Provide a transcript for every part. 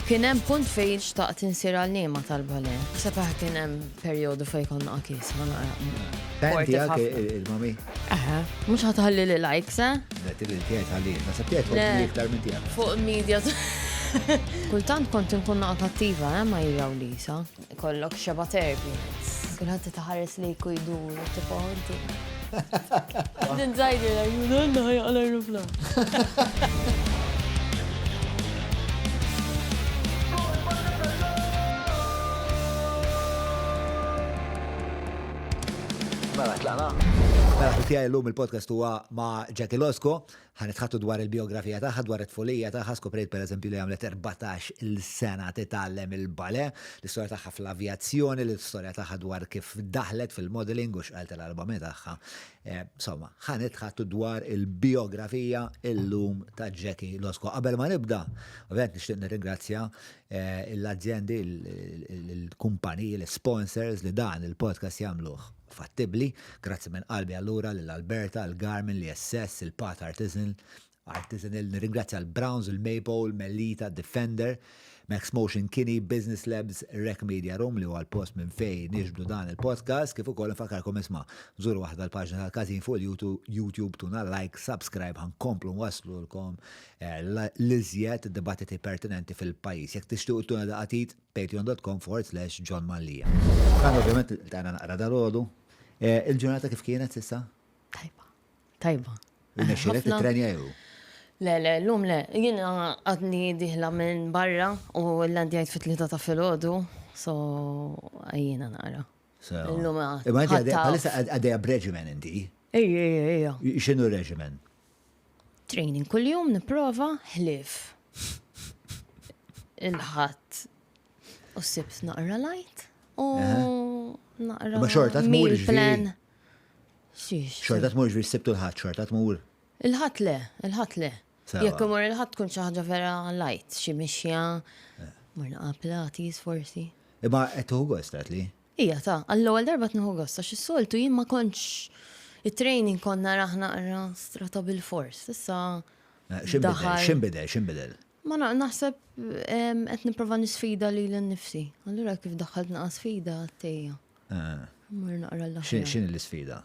Kien hemm punt fejn xtaqt insir għal-niema tal-bale. Sepaħ kien hemm perjodu fejn konna qakis Tanti għak il-mami. Mhux ħatħalli li likes, Tiegħek ħalli. Ma sabtiegħek kont iktar minn tiegħek. Fuq media. Kultant kont nkun kattiva, ma jiraw Lisa. Kollok xeba terbi. Kulħadd titaħares li jdur, tipo inti. Din żgħir jgħidu ħajqal aeroplan. Mela tiegħi llum il-podcast huwa ma' Jackie Losco, ħanitħattu dwar il-biografija tagħha, dwar it-tfulija tagħha, skoprejt pereżempju li għamlet 14 il-sena titgħallem il-bale, l-istorja tagħha fl-avjazzjoni, l-istorja tagħha dwar kif daħlet fil-modeling u x'qalt l-album tagħha. Insomma, ħanitħattu dwar il-biografija illum ta' Jackie Losco. Qabel ma nibda, ovvjament nixtieq nirringrazzja l-azzjendi, l-kumpaniji, l-sponsors li dan il-podcast jagħmluh fattibli, grazzi minn qalbi allura l-Alberta, l-Garmin, l-ISS, il-Pat Artisanal, nirringrazzja l-Browns, il-Maple, Mellita, Defender, Max Motion Kini, Business Labs, Rec Media Room li huwa l-post minn fej niġbdu dan il-podcast, kif ukoll nfakkarkom isma' żuru waħda l-paġna tal-Każin fuq YouTube tuna like, subscribe, ħankomplu waslu lkom l-iżjed dibattiti pertinenti fil-pajjiż. Jekk tixtiequ tuna daqatit patreon.com/John Mallia. Kan ovvjament tagħna naqra dalodu. Il-ġurnata kif kienet s'issa? Tajba. Nexxielek titrenja jew? Le, l-lum le. Jiena għadni diħla minn barra u l-għandi għajt fit-3 ta' filgħodu, so għajjina naqra. L-lum għad. Imma għalissa għaddeja b'reġimen inti? Ejja. X'inhu reġimen? Training kull-jum niprofa ħlif. Il-ħadd u sibt naqra lajt u naqra Ma xorta tmur plan. Xorta tmur ġviri sibtu l-ħadd, xorta tmur? Il-ħadd le. Jekk imur il-ħadd tkun xi ħaġa vera lajt, xi mixja, morna Pilates forsi. Imma qed tuħu gost li? Ija ta' għall-ewwel darba tnieħu gost għax is-soltu jien ma kontx it-training konna raħna naqra strata bil-fors. Issa x'inbidel? Ma naħseb qed nipprova nisfida lil nnifsi. Allura kif daħħalt naqa' sfida għattejja. Mur naqra l-aħħar. X'in l-isfida?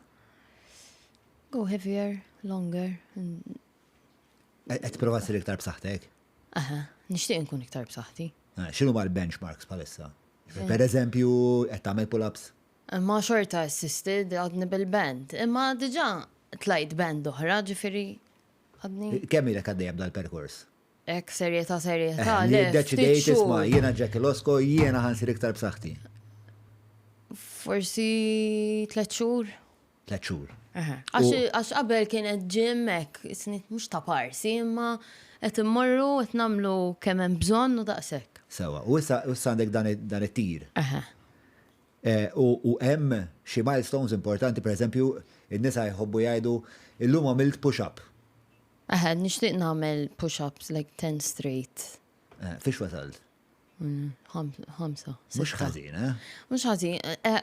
Go heavier, longer. Qed prova tsir iktar b'saħħtek? Nixtieq nkun iktar b'saħħti. X'inhu mal-benchmarks bħalissa? Pereżempju qed tagħmel pull-ups? Ma xorta assisted għadni bil-band. Imma diġà tlajt band oħra, ġifieri għadni. Kemm ilek għaddejja b'dal-perkors? Ek serjetà. Deċidejt isma' jiena Jackie Losco, jiena ħansir iktar b'saħħti. Forsi 3 xhur. 3 xhur. Għax qabel kienet gym hekk, isnit mhux ta' parsi, imma qed immorru qed nagħmlu kemm hemm bżonn u daqshekk. Sewa, u issa għandek dan it-tir. U hemm xi milestones importanti, pereżempju, in-nisa jħobbu jgħidu illum għamilt push-up. Nixtieq nagħmel push-ups like 10 straight. Fiex wasalt? 5. Mhux ħażin, Mhux ħażin,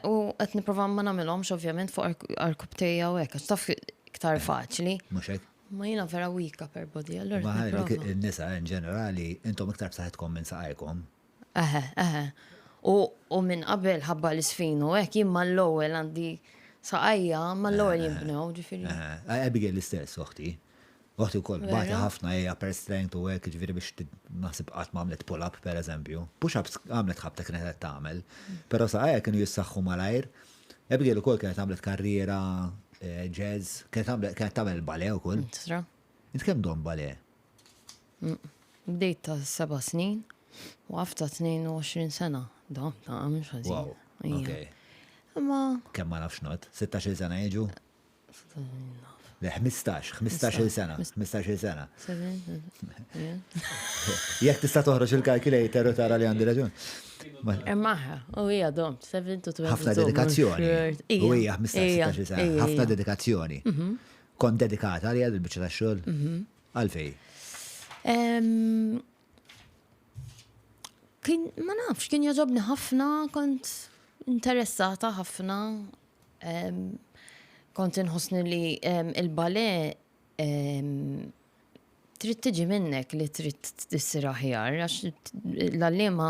u qed nipprova ma nagħmilhomx ovvjament fuq arkubtejja u hekk, għax taf iktar faċli. Mhux hekk? Ma jiena vera weak upper body, allura. Ma in-nisa in ġenerali intom iktar b'saħħitkom minn saqajkom. U minn qabel ħabba l-isfin u hekk jien mal-ewwel għandi saqajja mal-ewwel jinbnew, ġifieri. Abigail l-istess oħti. Oħti wkoll bagħti ħafna hija per strength u hekk ġifieri biex naħseb qatt ma għamlet pull-up pereżempju. Push-ups għamlet ħabtek kienet qed tagħmel, però saqajja kienu jissaħħu malajr. Abigail ukoll kienet għamlet karriera jazz, kienet tagħmel balè wkoll. Int kemm dom balè? Bdejt ta' 7 snin u għafta 22 sena. Dom, mhux ħażin. Wow. Okay. Imma kemm ma nafx not, 16 sena jiġu? Le 15 sena. Jekk tista' toħroġ il-calculator u tara li għandi raġun. Maħħa, u hija dom, 7 to 12. Ħafna dedikazzjoni. U hija 15 sena, ħafna dedikazzjoni. Kont dedikata li għad il-biċċa tax-xogħol? Għalfej? Ma nafx, kien jaġobni ħafna, kont interessata ħafna. Kont inħossni li il-balè trid tiġi minnek li trid tissir aħjar, għax l-allema,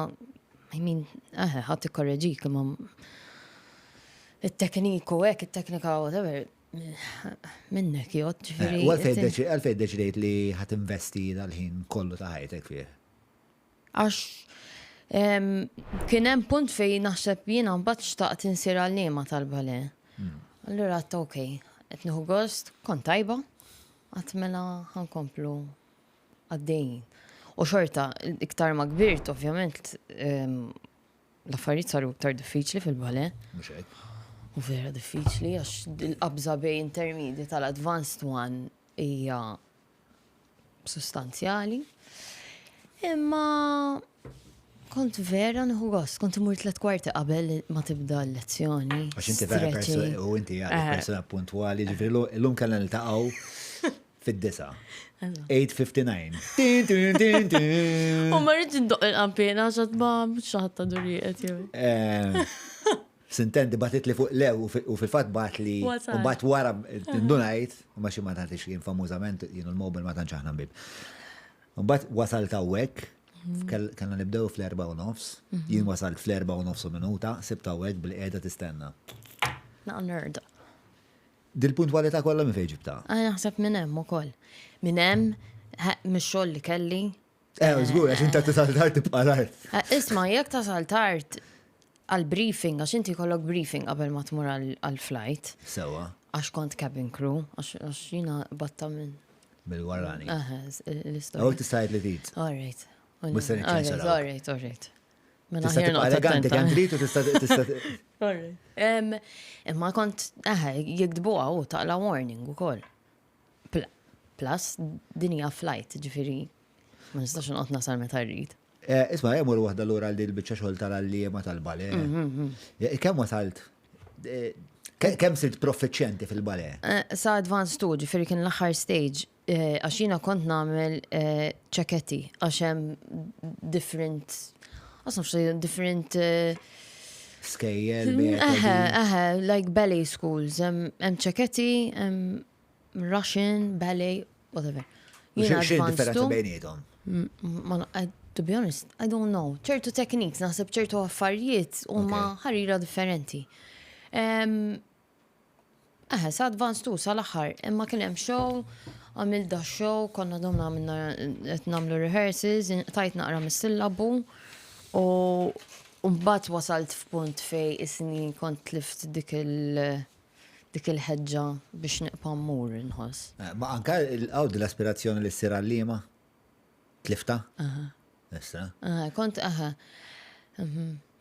ħadd ikkorreġik imma it-tekniku hekk, it-teknika whatever, minnek jgħod ġifieri. Għalfejn deċidejt li ħadd investi dal-ħin kollu ta' ħajtek fih? Għax kien hemm punt fejn naħseb jiena mbagħad xtaqt insir għallima tal-bale. Allura għadt okej, qed nieħu gost, kont tajba, għadt mela ħankomplu għaddejjin. U xorta, iktar ma kbirt, ovvjament, l-affarijiet saru iktar diffiċli fil-bale. Mhux hekk. U vera diffiċli, għax il-qabża bej intermedi tal-advanced one hija sustanzjali. Imma kont vera nieħu gost, kont imur 3 kwarti qabel ma tibda l-lezzjoni. Għax inti vera u inti persuna puntwali, ġifieri llum kellna niltaqgħu fid-9. 8:59. U ma rridx indoq il-qampina x'għad ma xaħat ta' durijiet jew. Sintendi batit li fuq lew u fil-fatt bat li u bat wara ndunajt, u ma xi ma tagħtix jien famużament jien il-mobil ma tantx aħna mbib. U bat wasalt hawnhekk, kellna nibdew fl-4:30, jien wasalt fl-4:30 minuta, sibt hawnhekk bil-qiegħda tistenna. Nerda. Dil-puntwalità kollha minn fejn ġibta? Naħseb minn hemm ukoll. Minn hemm mix-xogħol li kelli. Żgur għax inti tasal tard tibqa' tard. Isma' jekk tasal tard għal-briefing, għax inti kollok briefing qabel ma tmur għal-flight. Sewa. Għax kont cabin crew, għax jina batta minn. Bil-warrani. l-istorja. Għu tistajt li tid. All right. Muster nċensuraw. All right. Tista' tibqa' eleganti kemm trid u tista' Imma kont, jikdbuha u taqla warning ukoll. Plus, dinja flight, ġifieri ma nistax inqod nasal meta rrid. Isma' jemur waħda lura għal din il-biċċa xogħol tal-għalliema tal-bale. Kemm wasalt? Kemm sirt profiċjenti fil-bale? Sa advanced 2, ġifieri kien l-aħħar stage, għax jiena kont nagħmel ċeketti għax hemm different skejjel, like ballet schools, hemm ċeketti, Russian, ballet, whatever. Xi differenza bejniethom? To be honest, I don't know. ċertu techniques, naħseb ċertu affarijiet huma ħarira differenti. Sa advanced 2 sal-aħħar, imma kien hemm show, għamil da show, konna domna minna qed nagħmlu rehearsals, tajt naqra mis-sillabu u mbagħad wasalt f'punt fej isni kont lift dik il-ħeġġa biex niqpa' mmur inħoss. Ma anka l-għawd l-aspirazzjoni li ssir għallima? Tlifta? Kont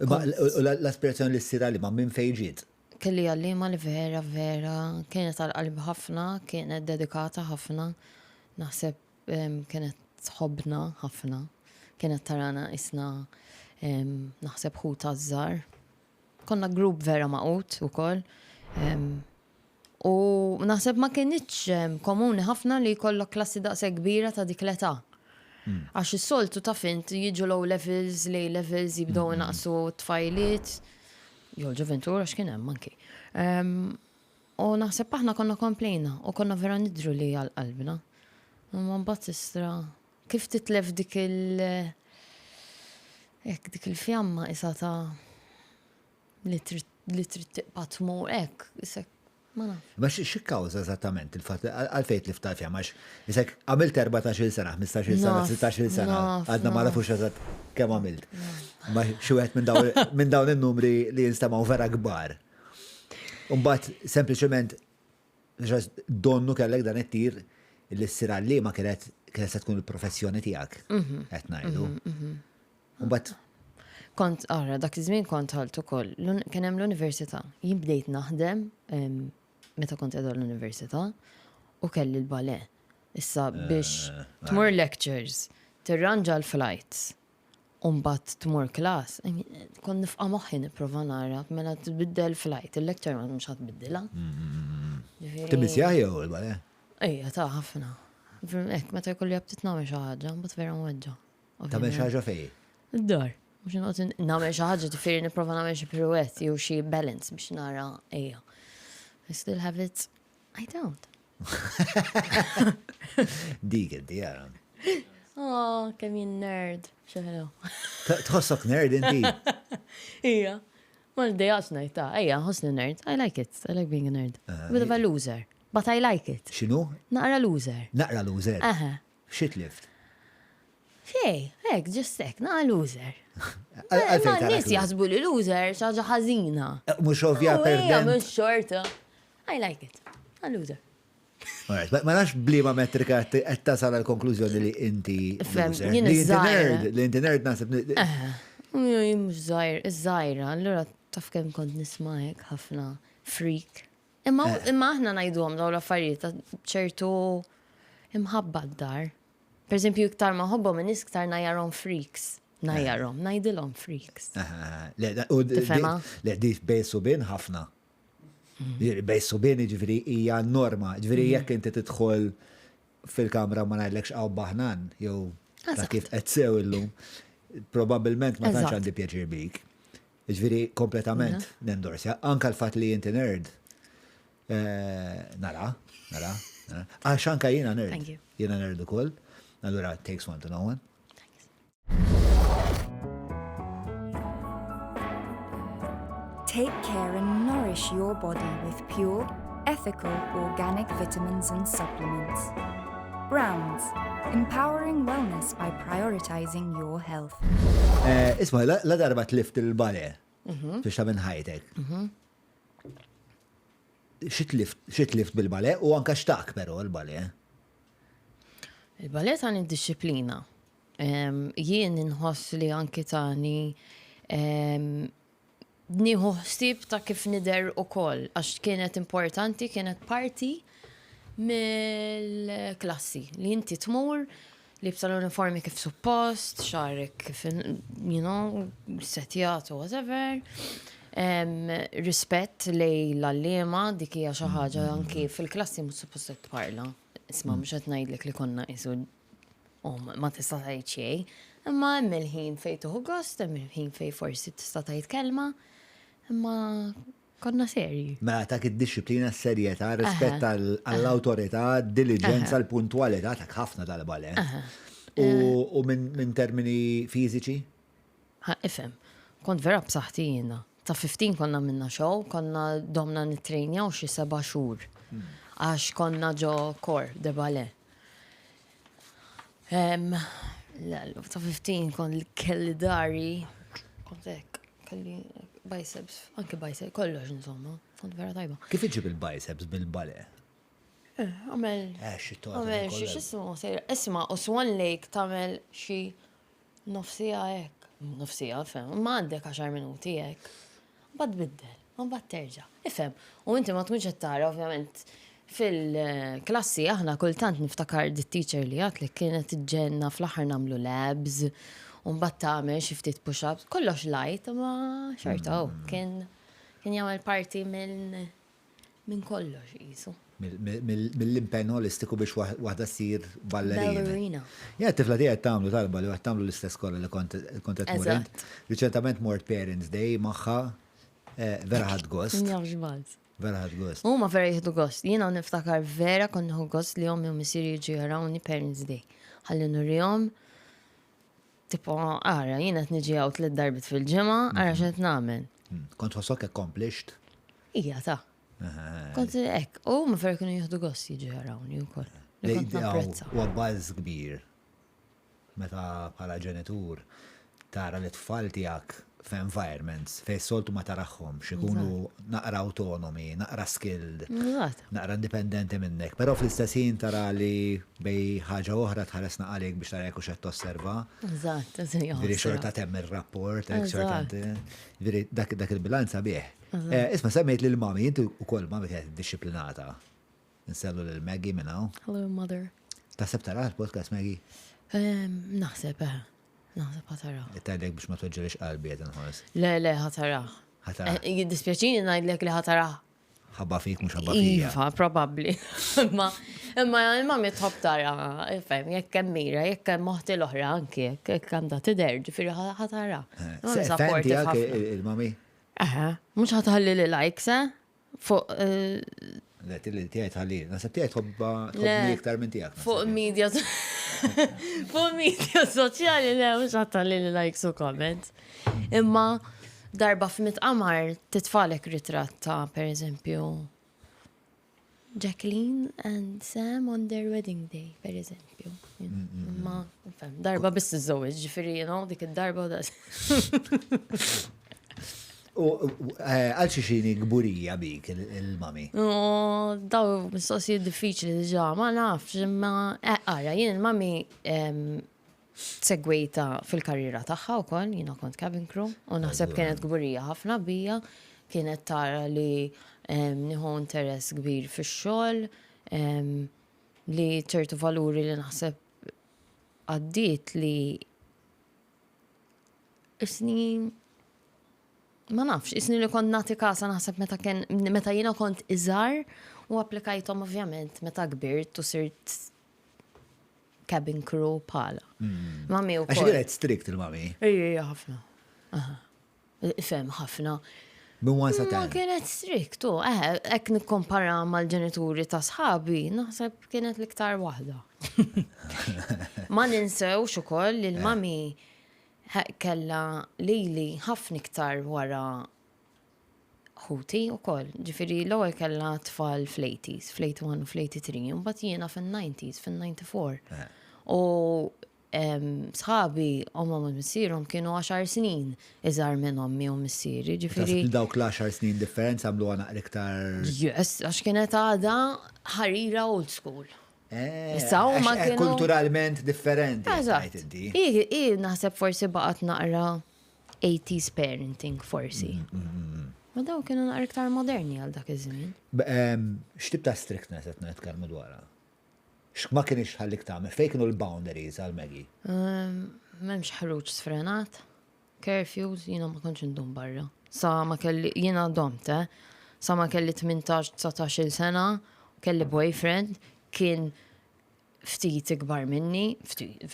l-aspirazzjoni li ssir għallima minn fejn ġiet? Kelli għallima li vera kienet għal-qalb ħafna, kienet dedikata ħafna, naħseb kienet tħobbna ħafna, kienet tarana isna naħseb ħuta żgħar. Konna grupp vera maqut ukoll. U naħseb ma kienitx komuni ħafna li jkollok klassi daqshekk kbira ta' dik l-età. Għax is-soltu ta' fint jiġu low levels, lay levels, jibdew inaqsu tfajliet. Jo ġuventur għax kien hemm anki. U naħseb aħna konna komplejna u konna vera nidru li għal-qalbna. Ma mbagħad istra kif titlef dik il-fjamma isa ta' li trid tiqpa' tmur hekk, isek ma naf. Ma xi kawża eżattament il-fatt għalfejn tlifta fjamma għax isek għamilt 14-il sena, 15-il sena, 16-il sena, għadna ma nafux eżatt kemm għamilt. Ma xi wieħed minn dawn in-numri li jinstamaw vera kbar. Mbagħad sempliċement donnu kellek dan it-tir li ssir għalliema kienet se tkun il-professjoni tiegħek qed ngħidu. Mbagħad kont dak iż-żmien kont ħalt ukoll. Kien hemm l-università. Jien bdejt naħdem meta kont qiegħda l-università u kelli l-bale. Issa biex tmur lectures, tirranġa l-flights, u mbagħad tmur class, kont nifqa' moħħi nipprova nara mela tbiddel flight, il-lecture ma mhux ħadbiddilha. Tibisjaħ jew il-bale? Ejja ta' ħafna. Hekk meta jkolli jabtit nagħmel xi ħaġa, mbagħad vera mweġġa. Tagħmel xi ħaġa fejn? Id-dar. Mux nqot nagħmel xi ħaġa tifiri nipprova nagħmel xi pirouette jew xi balance biex nara ejja. I still have it. I don't. Dik inti jara. Oh, kemm jien nerd. Xeħlu. Tħossok nerd inti? Ija. Ma l-dejjax najta. Ija, ħosni nerd. I like it. I like being a nerd. Bit of a loser. But I like it. Xinu? Naqra loser. Naqra loser. Aha. Xitlift? Xej, just ek, naqra loser. Għalfejn Ma tarak nis jaħsbu li loser xaġa ħażina. Mux ovvja per Ija, dem. mux xorta. I like it. A loser. Alright, ma nafx blima metrika qed tasal għal-konklużjoni li inti Fem, loser. jien Li inti iż-żgħira. nerd, li inti nerd nasib. Jien mux zaħira, allura taf kem kont nismajek ħafna freak. Imma aħna najdu għam daw l-affarijiet ta' ċertu imħabba d-dar. Per eżempju, iktar ma ħobba minn iktar najjarom freaks. Najjarom, najdilom freaks. Tifhemha? Le, di bejsu bin ħafna. Bejsu bin ġifiri hija norma. Ġifiri jekk inti tidħol fil-kamra ma ngħidlekx għaw baħnan, jew ta' kif qed sew illum, probabbilment ma tantx Eżatt. għandi pjaċir bik. Ġifiri kompletament nendorsja. Anka l-fatt li inti nerd. Nara. Għax anka jiena nerd. Thank you. Jiena nerd ukoll. Allura, it takes one to know one. Take care and nourish your body with pure, ethical, organic vitamins and supplements. Browns, empowering wellness by prioritizing your health. Isma, la darba tlift il-bale biex ta' minn ħajtek. Xitlift bil-bale u anka xtaq pero il-bale. Il-balet għan id-disciplina. Jien inħoss li anki tani nieħu ħsieb ta' kif nider u koll, għax kienet importanti, kienet parti mill-klassi li inti tmur, li b'tal-uniformi kif suppost, xarek kif, setjat u whatever. Rispett li l-allema dik hija xi ħaġa anki fil-klassi mhux suppost tparla. Isma' mhux qed ngħidlek li konna isu ma tista' tgħid xejn, imma hemm il-ħin fejn tuħu gost, hemm il-ħin fejn forsi tista' tgħid kelma, imma konna serji. Mela ta' id-disciplina, s-serjetà, rispett għall-autorità, diligenza, l-puntualità ta' ħafna tal-bale. U minn termini fiżiċi? Ifhem, kont vera b'saħħti jiena. Ta' 15 konna minna show, konna domna nittrejnjaw xi 7 xhur. Għax konna ġo kor de bale. Ta' 15 kon kelli dari, kont hekk, kelli biceps, anke biceps, kollox insomma, kont vera tajba. Kif iġib il-biceps bil-bale? Għamel, Xittu għamel, xismu, sejra, isma, u Swan Lake tamel xi nofsija hekk, nofsija, fem, ma għandek 10 minuti hekk. Bad biddel, bad terġa. Ifhem, u inti ma tkunx qed tara, ovvjament, fil-klassi aħna kultant niftakar dit-teacher li għat li kienet iġġenna fl-aħħar namlu labs, u mbagħad tagħmel xi ftit push-ups, kollox light, ma xorta kien jagħmel parti minn kollox qisu. Mill-impenn holistiku biex waħda ssir ballerina. Ballerina. Ja, tifla tiegħek tagħmlu talba li tagħmlu l-istess kollha li kont qed murent. Riċentament mort Parents Day magħha vera ħadd gost. Vera ħadd gost. Huma vera jieħdu gost. Jiena niftakar vera kont nieħu gost li jom isier jiġu jarawni Parents Day. Ħalli nurihom tipo ara jiena qed niġi hawn 3 darbit fil-ġimgħa, ara x'qed nagħmel. Kont ħossok accomplished? Ija ta'. Kont hekk, u ma vera kienu jieħdu gost jiġu jarawni wkoll. Li kont napprezza. U bbaż kbir. Meta bħala ġenitur tara li tfal tiegħek f'environments fej soltu ma taraħħom xikunu naqra autonomi, naqra skilled, naqra indipendenti minnek. Pero fl-istessin tara li bej ħaġa oħra tħaresna għalik biex tara jekku xed tosserva. Eżatt, Veri xorta temm il-rapport, veri dak il-bilanza bieħ. Isma semmejt li l-mami, jinti u koll mami kħed disciplinata. Nsellu l-Maggie minnaw. Hello, mother. Taħseb tara l-podcast Maggie? Naħseb, naħseb ħatara. Tajlek biex ma toġġelix qalbi għed nħos. Le, ħatara. Jiddispjaċini najdlek li ħatara. ħabba fik mux ħabba fija. Iva, probabli. Imma il-mami tħob tara, fem, jekk mira, jekk moħti l-oħra anki, jekk għanda t-der, ġifiri ħatara. Fenti għak il-mami? Mux ħatħalli li likes, fuq... Le, tilli tijaj tħalli. Nasab tijaj tħobba iktar minn tijak. Fuq media. fuq media soċjali le mhux ħatta li likes u comments. Imma darba f'mitqamar titfalek ritratt ta' pereżempju Jacqueline and Sam on their wedding day, pereżempju. Imma darba biss iżżewweġ, ġifieri dik id-darba u das. U għal xi xini gburija bik il-mami? Daw mistoqsijiet diffiċli diġà, ma nafx, imma ara, jien il-mami segwejta fil-karriera tagħha wkoll, jiena kont cabin crew, u naħseb kienet gburija ħafna bija, kienet tara li nieħu interess kbir fix-xogħol, li ċertu valuri li naħseb għaddiet li isni ma nafx, isni li kont nagħti kasa naħseb meta jiena kont iżgħar u applikajthom ovvjament meta kbirt u sirt cabin crew bħala. Mami wkoll. Għax kienet strict il-mami? Ejja, ħafna. Fem ħafna. Min wan sa Ma kienet strict, hekk nikkompara mal-ġenituri ta' sħabi, naħseb kienet l-iktar waħda. Ma ninsewx ukoll li l-mami kella lili ħafna iktar wara ħuti ukoll. Ġifieri l-ewwel kella tfal fl-80s, fl-81 u fl-83, u mbagħad jiena fin-90s, fin-94. U sħabi omhom u missierhom kienu 10 snin iżgħar minn ommi u missieri. Ġifieri dawk l-10 snin differenza għamlu għana iktar. Yes, għax kienet għada ħarira old school. Issa huma kienu kulturalment differenti. Eżatt. Naħseb forsi baqgħet naqra 80s parenting forsi. Ma daw kienu naqra iktar moderni għal dak iż-żmien. X'tib ta' strictness qed nitkellmu dwarha? X'ma kienx ħallik tagħmel? Fejn kienu l-boundaries għal Maggie? M'hemmx ħruġ sfrenat, curfews, jiena ma kontx indum barra. Sa ma kelli jiena domt, sa ma kelli 18-19 sena, kelli boyfriend, kien ftit ikbar minni,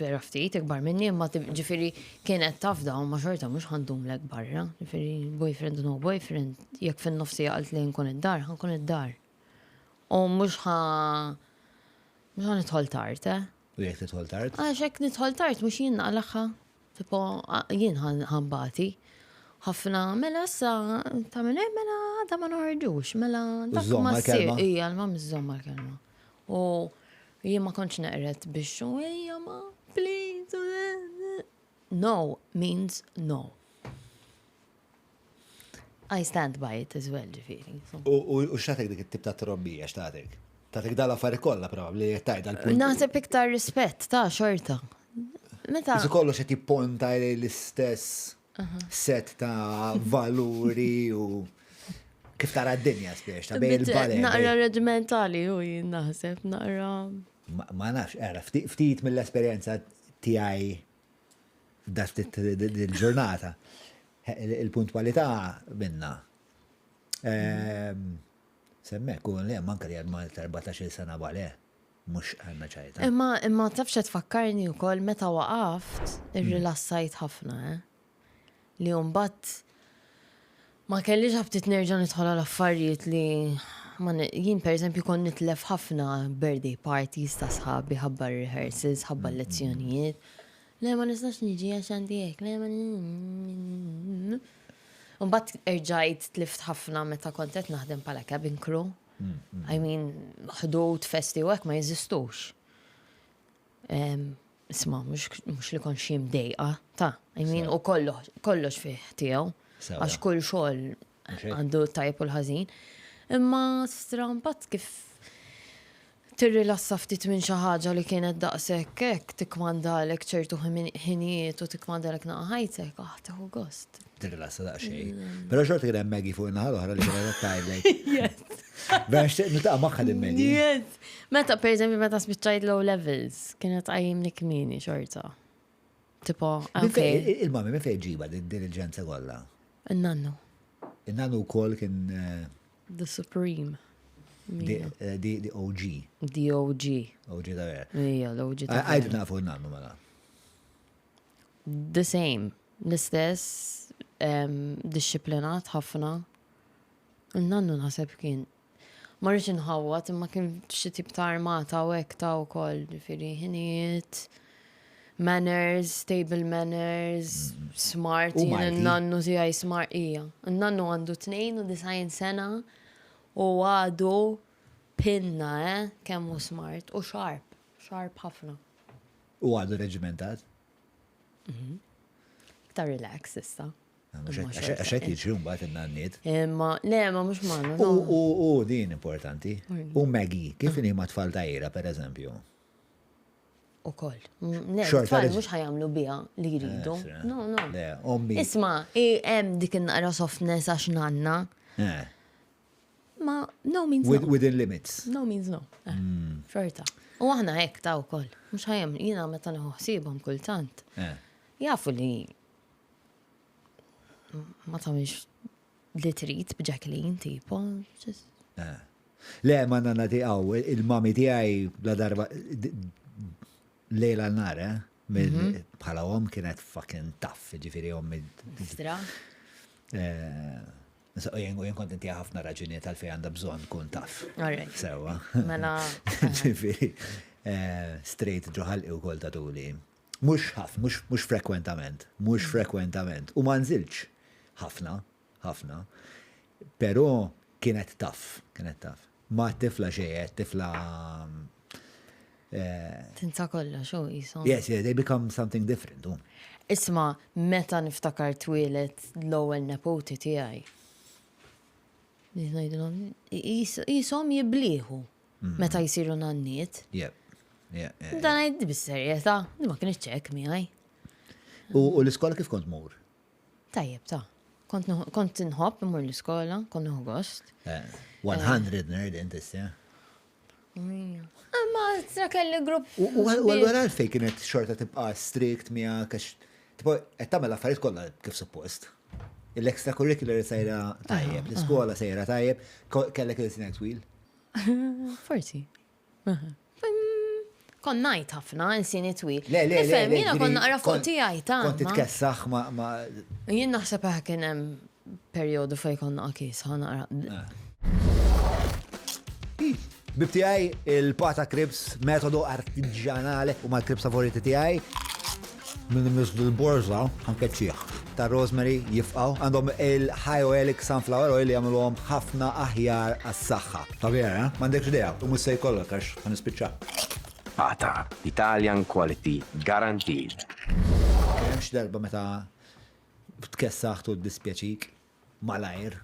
vera ftit ikbar minni, imma ġifieri kienet tafda u ma xorta mhux ħandumlek barra. Ġifieri boyfriend no boyfriend, jekk fin-nofsi qalt li nkun id-dar, ħankun id-dar. U mhux nidħol tard, U jekk tidħol tard? Għax hekk nidħol tard mhux jien naqlaħħa. Tipo jien ħanbati. Ħafna mela issa tagħmel mela da ma noħorġux, mela dak ma ssir. Ija, ma miżżomma l-kelma. U jien ma kontx neqret biex ejja ma please. No means no. I stand by it as well, ġifieri. U x'tatek dik it-tip ta' trobbija x'tatek? Tatek dal-affarijiet kollha probabbli tajt dal-punt. Naħseb iktar rispett ta' xorta. Meta Isu kollox qed jipponta l-istess set ta' valuri u kif tara d-dinja spiex ta' bejn il-bale. Naqra reġimentali u jien naħseb, naqra. Ma nafx, era, ftit mill-esperjenza tiegħi f'dat il-ġurnata. Il-puntwalità minna. Semmek, u li manka li għadma 14 sena bale, mux għanna ċajta. Imma tafx tfakkarni u kol meta waqaft, ir-rilassajt ħafna, li jumbat ma kellix ħabtit nerġa' nidħol l-affarijiet li jien per eżempju kon nitlef ħafna birthday parties ta' sħabi, ħabba rehearsals, ħabba lezzjonijiet. Le ma nistax niġi għax għandi hekk, le ma Mbagħad erġajt tlift ħafna meta kont qed naħdem bħala cabin crew. I mean, ħdud festi u hekk ma jeżistux. Isma' mhux li kon xi mdejqa, I mean, u kollox fih tiegħu. Għax kull xogħol għandu tajb u l-ħażin. Imma strampat kif tirrilassa ftit minn xi ħaġa li kienet daqshekk hekk tikmandalek ċertu ħinijiet u tikmandalek naqħajtek, teħu gost. Tirrilassa daqsxejn. Però xorta kien hemm Maggie fuq in-naħa l-oħra li kienet tajlek. Yes. Biex niltaqa' magħha din Maggie. Yes. Meta pereżempju meta spiċċajt low levels, kienet qajjimni kmieni xorta. Tipo, okay. Il-mami minn fejn ġiba din-diligenza kollha? In-nannu. In-nannu wkoll kien The Supreme. di OG. The OG. OG da vera. Ija, l-OG ta' Għajdu nafu n-nannu mela. The same. L-istess, disciplinat ħafna. Il-nannu naħseb kien. Marriċ nħawat, imma kien xi tip ta' armata u hekk ta' wkoll, ġifieri ħinijiet, manners, stable manners, smart, U jien Marti? n-nannu tiegħi smart hija. N-nannu għandu 92 sena u għadu pinna, kemm hu smart u sharp ħafna. U għadu reġimentat? Ta' relax issa. Għaxek jiġri mbagħad in-nanniet. Imma, le, ma mhux magħna. U din importanti. U Maggie, kif inhi ma' tfal tajra, per eżempju? U koll. Le, Xorta tfal reġ- mhux ħajamlu biha li jridu. No. Le, ommi. Isma, hemm dik in-naqra softness għax nanna, Eh, ma no means no. Within limits. No means no. Xorta. U aħna hekk ta' wkoll. Mhux ħajam jiena meta nieħu ħsiebhom kultant. Eh. Jafu li ma tagħmilx li trid b'Jacqueline tipo. Le, ma nanna tiegħu, il-mami tiegħi bla darba lejla l-nar, bħala om kienet fucking tough, ġifieri ommi. Istra. Jien kont inti ħafna raġunijiet għalfej għandha bżonn kun tough. Alright. Sewa. Mela. Ġifieri straight ġoħal u kol tatuli. Mux frekwentament, U ma nżilx ħafna. Pero kienet tough. Ma tifla xejet, tifla. Tinsa kollha xo jisom. Yes, they become something different. Isma, meta niftakar twilet l-ewwel nepoti tiegħi. Jisom jibliħu meta jisiru nanniet. Yep. Dan għajdi bis-serjetà, ma kien iċċek miegħi. U l-iskola kif kont mur? Tajjeb ta' kont inħobb imur l-iskola, kont nieħu gost. 100 nerd intis, ja. Ma tra kelli grupp. U għallura għalfej kienet xorta tibqa strict mija kax. Tipo, għettamel affarijiet kollha kif suppost. Il-extracurricular sejra tajjeb, l-iskola sejra tajjeb, kellek il-sinek twil? Forsi. Kon najt ħafna, insini twil. Le, Ifhem, jiena kon naqra fuq tiegħi ta' Kont titkessaħ ma. Jien naħseb kien hemm perjodu fejn kon naqis naqra. Bibtijaj il-pata krips metodu artiġjanali u ma krips favoriti tijaj minn mislu l-borza anke ċieħ ta' rosemary jifqaw għandhom il-hyoelic sunflower oil li għamluhom ħafna aħjar għas-saħħa. Tabjera, m'għandekx idea, u mhux se jkollok għax ħanispiċċa. Pata, Italian quality, guaranteed. Kemx darba meta tkessaħtu d-dispjaċik malajr.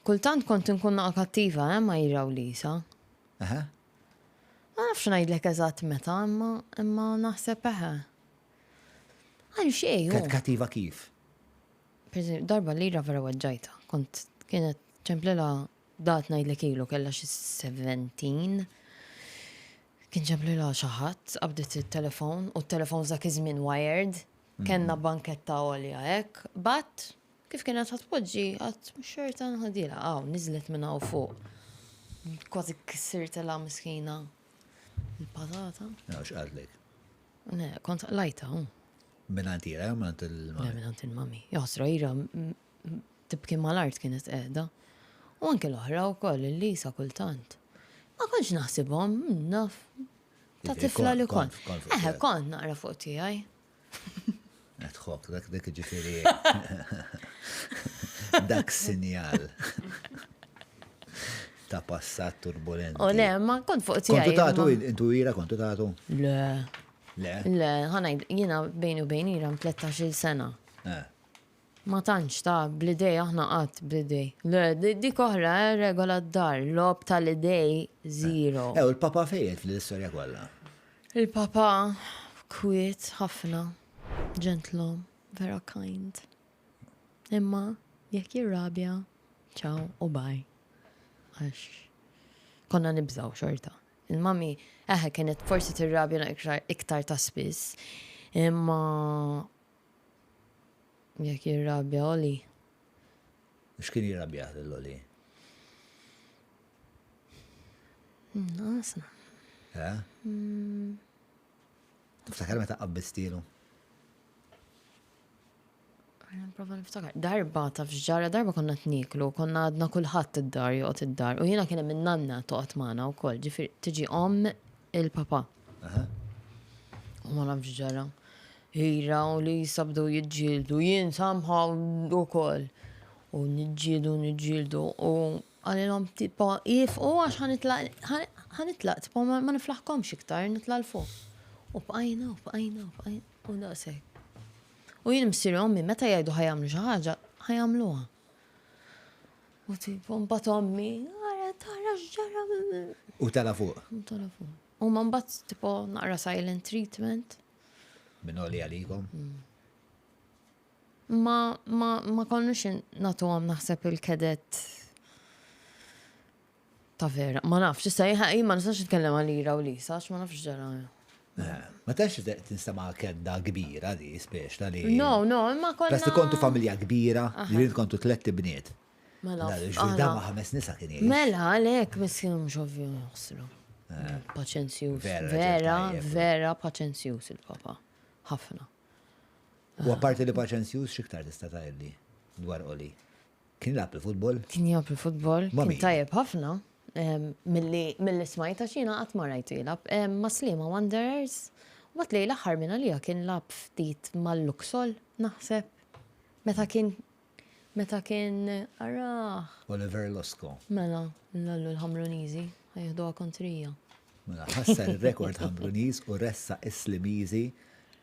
Kultant kont inkun kattiva, ma jiraw lisa. Ma nafx ngħidlek eżatt meta, imma naħseb Għal xej. Kat kattiva kif? Darba li vera waġġajta. Kienet ċemplela dat ngħidlek ilu kella xi 17. Kien ċemplela xi ħadd qabdet it-telefon u t-telefon dak iż-żmien wired. Kenna banketta għolja hekk, bat kif kienet ħatpoġġi għat xorta nħadila, nizlet minna u fuq. Kważi kissirtela miskina. Il-patata. Xqadlek. Ne, kont lajta. Minantira, minant il-mami. Minant il-mami. Jasra, jira, tibki mal-art kienet edha. U anke l-oħra u koll, il-lisa kultant. Ma konx naħsibhom, naf. Ta' tifla li kon. Kon naqra fuq tijaj. Tħok, dak ġifiri. Dak sinjal. Ta' passat turbulenti. O le, ma kont fuq tijaj. Kontu tatu, intu ira, kontu tatu? Le. Le? Le, ħanajd, jina bejn u bejn ira 13 sena. Ma tantx ta' bl-idej aħna qatt bl-idej. Le, dik oħra regola d-dar, lob tal-idej zero. U l-papa fejjet fl-istorja kollha? Il-papa kwiet ħafna, gentle, vera kind. Imma jekk jirrabja, ciao u bye. Għax konna nibżaw xorta. Il-mami kienet forsi tirrabja iktar ta' spiss. Imma jekk jirrabja oli. X'kien jirrabja l-oli? Nasna. Tiftakar meta qabbistilu? Prova niftakar. Darba ta' fġġara, darba konna t-niklu, konna għadna kullħat id-dar, joqgħod id-dar. U jiena kien hemm in-nanna toqgħod magħna wkoll, ġifieri tiġi il-papa. U ma nafx ġara. Hira u li sabdu jiġġieldu, jien somehow ukoll. U niġġieldu u għalilhom tipo jifqu għax ħanitlaq tipo ma niflaħkomx iktar, nitla' l-fuq. U bqajna u daqshekk. U jien msir ommi, meta jgħidu ħajamlu xi ħaġa, ħajamluha. U tipo mbagħad ommi, tara x'ġara. U tala fuq. U ma mbagħad tipo naqra silent treatment. Minn oli għalikom. Ma konnux nagħtuhom naħseb il-kedet ta' vera. Ma nafx, issa ma nistax nitkellem għalira u Lisa, ma nafx ġara. Ma tax tinstama kedda kbira di, speċta li. No, imma konna. Basti kontu familja kbira, ġirin kontu 3 bniet. Mela. Ġilda ma 5 nisa kien jgħid. Mela, għalek, miskinu mxovju jħossru. Paċenzjus. Vera paċenzjus il-papa. ħafna. U għaparti li paċenzjus xiktar tista' tgħidli dwar Oli. Kien jilgħab il-futbol? Kien jilgħab il-futbol, kien tajjeb ħafna. Mill-li smajta xina qatt ma rajtu jilab. Ma Slima Wanderers, u bat li l-aħħar minn għalija kien lab ftit mal-Luxol, naħseb. Meta kien arraħ. Oliver Losco. Mela, l-Ħamrunizi, ħajħdu kontrija. Mela, ħassar il-rekord Ħamruniz u ressa Islimizi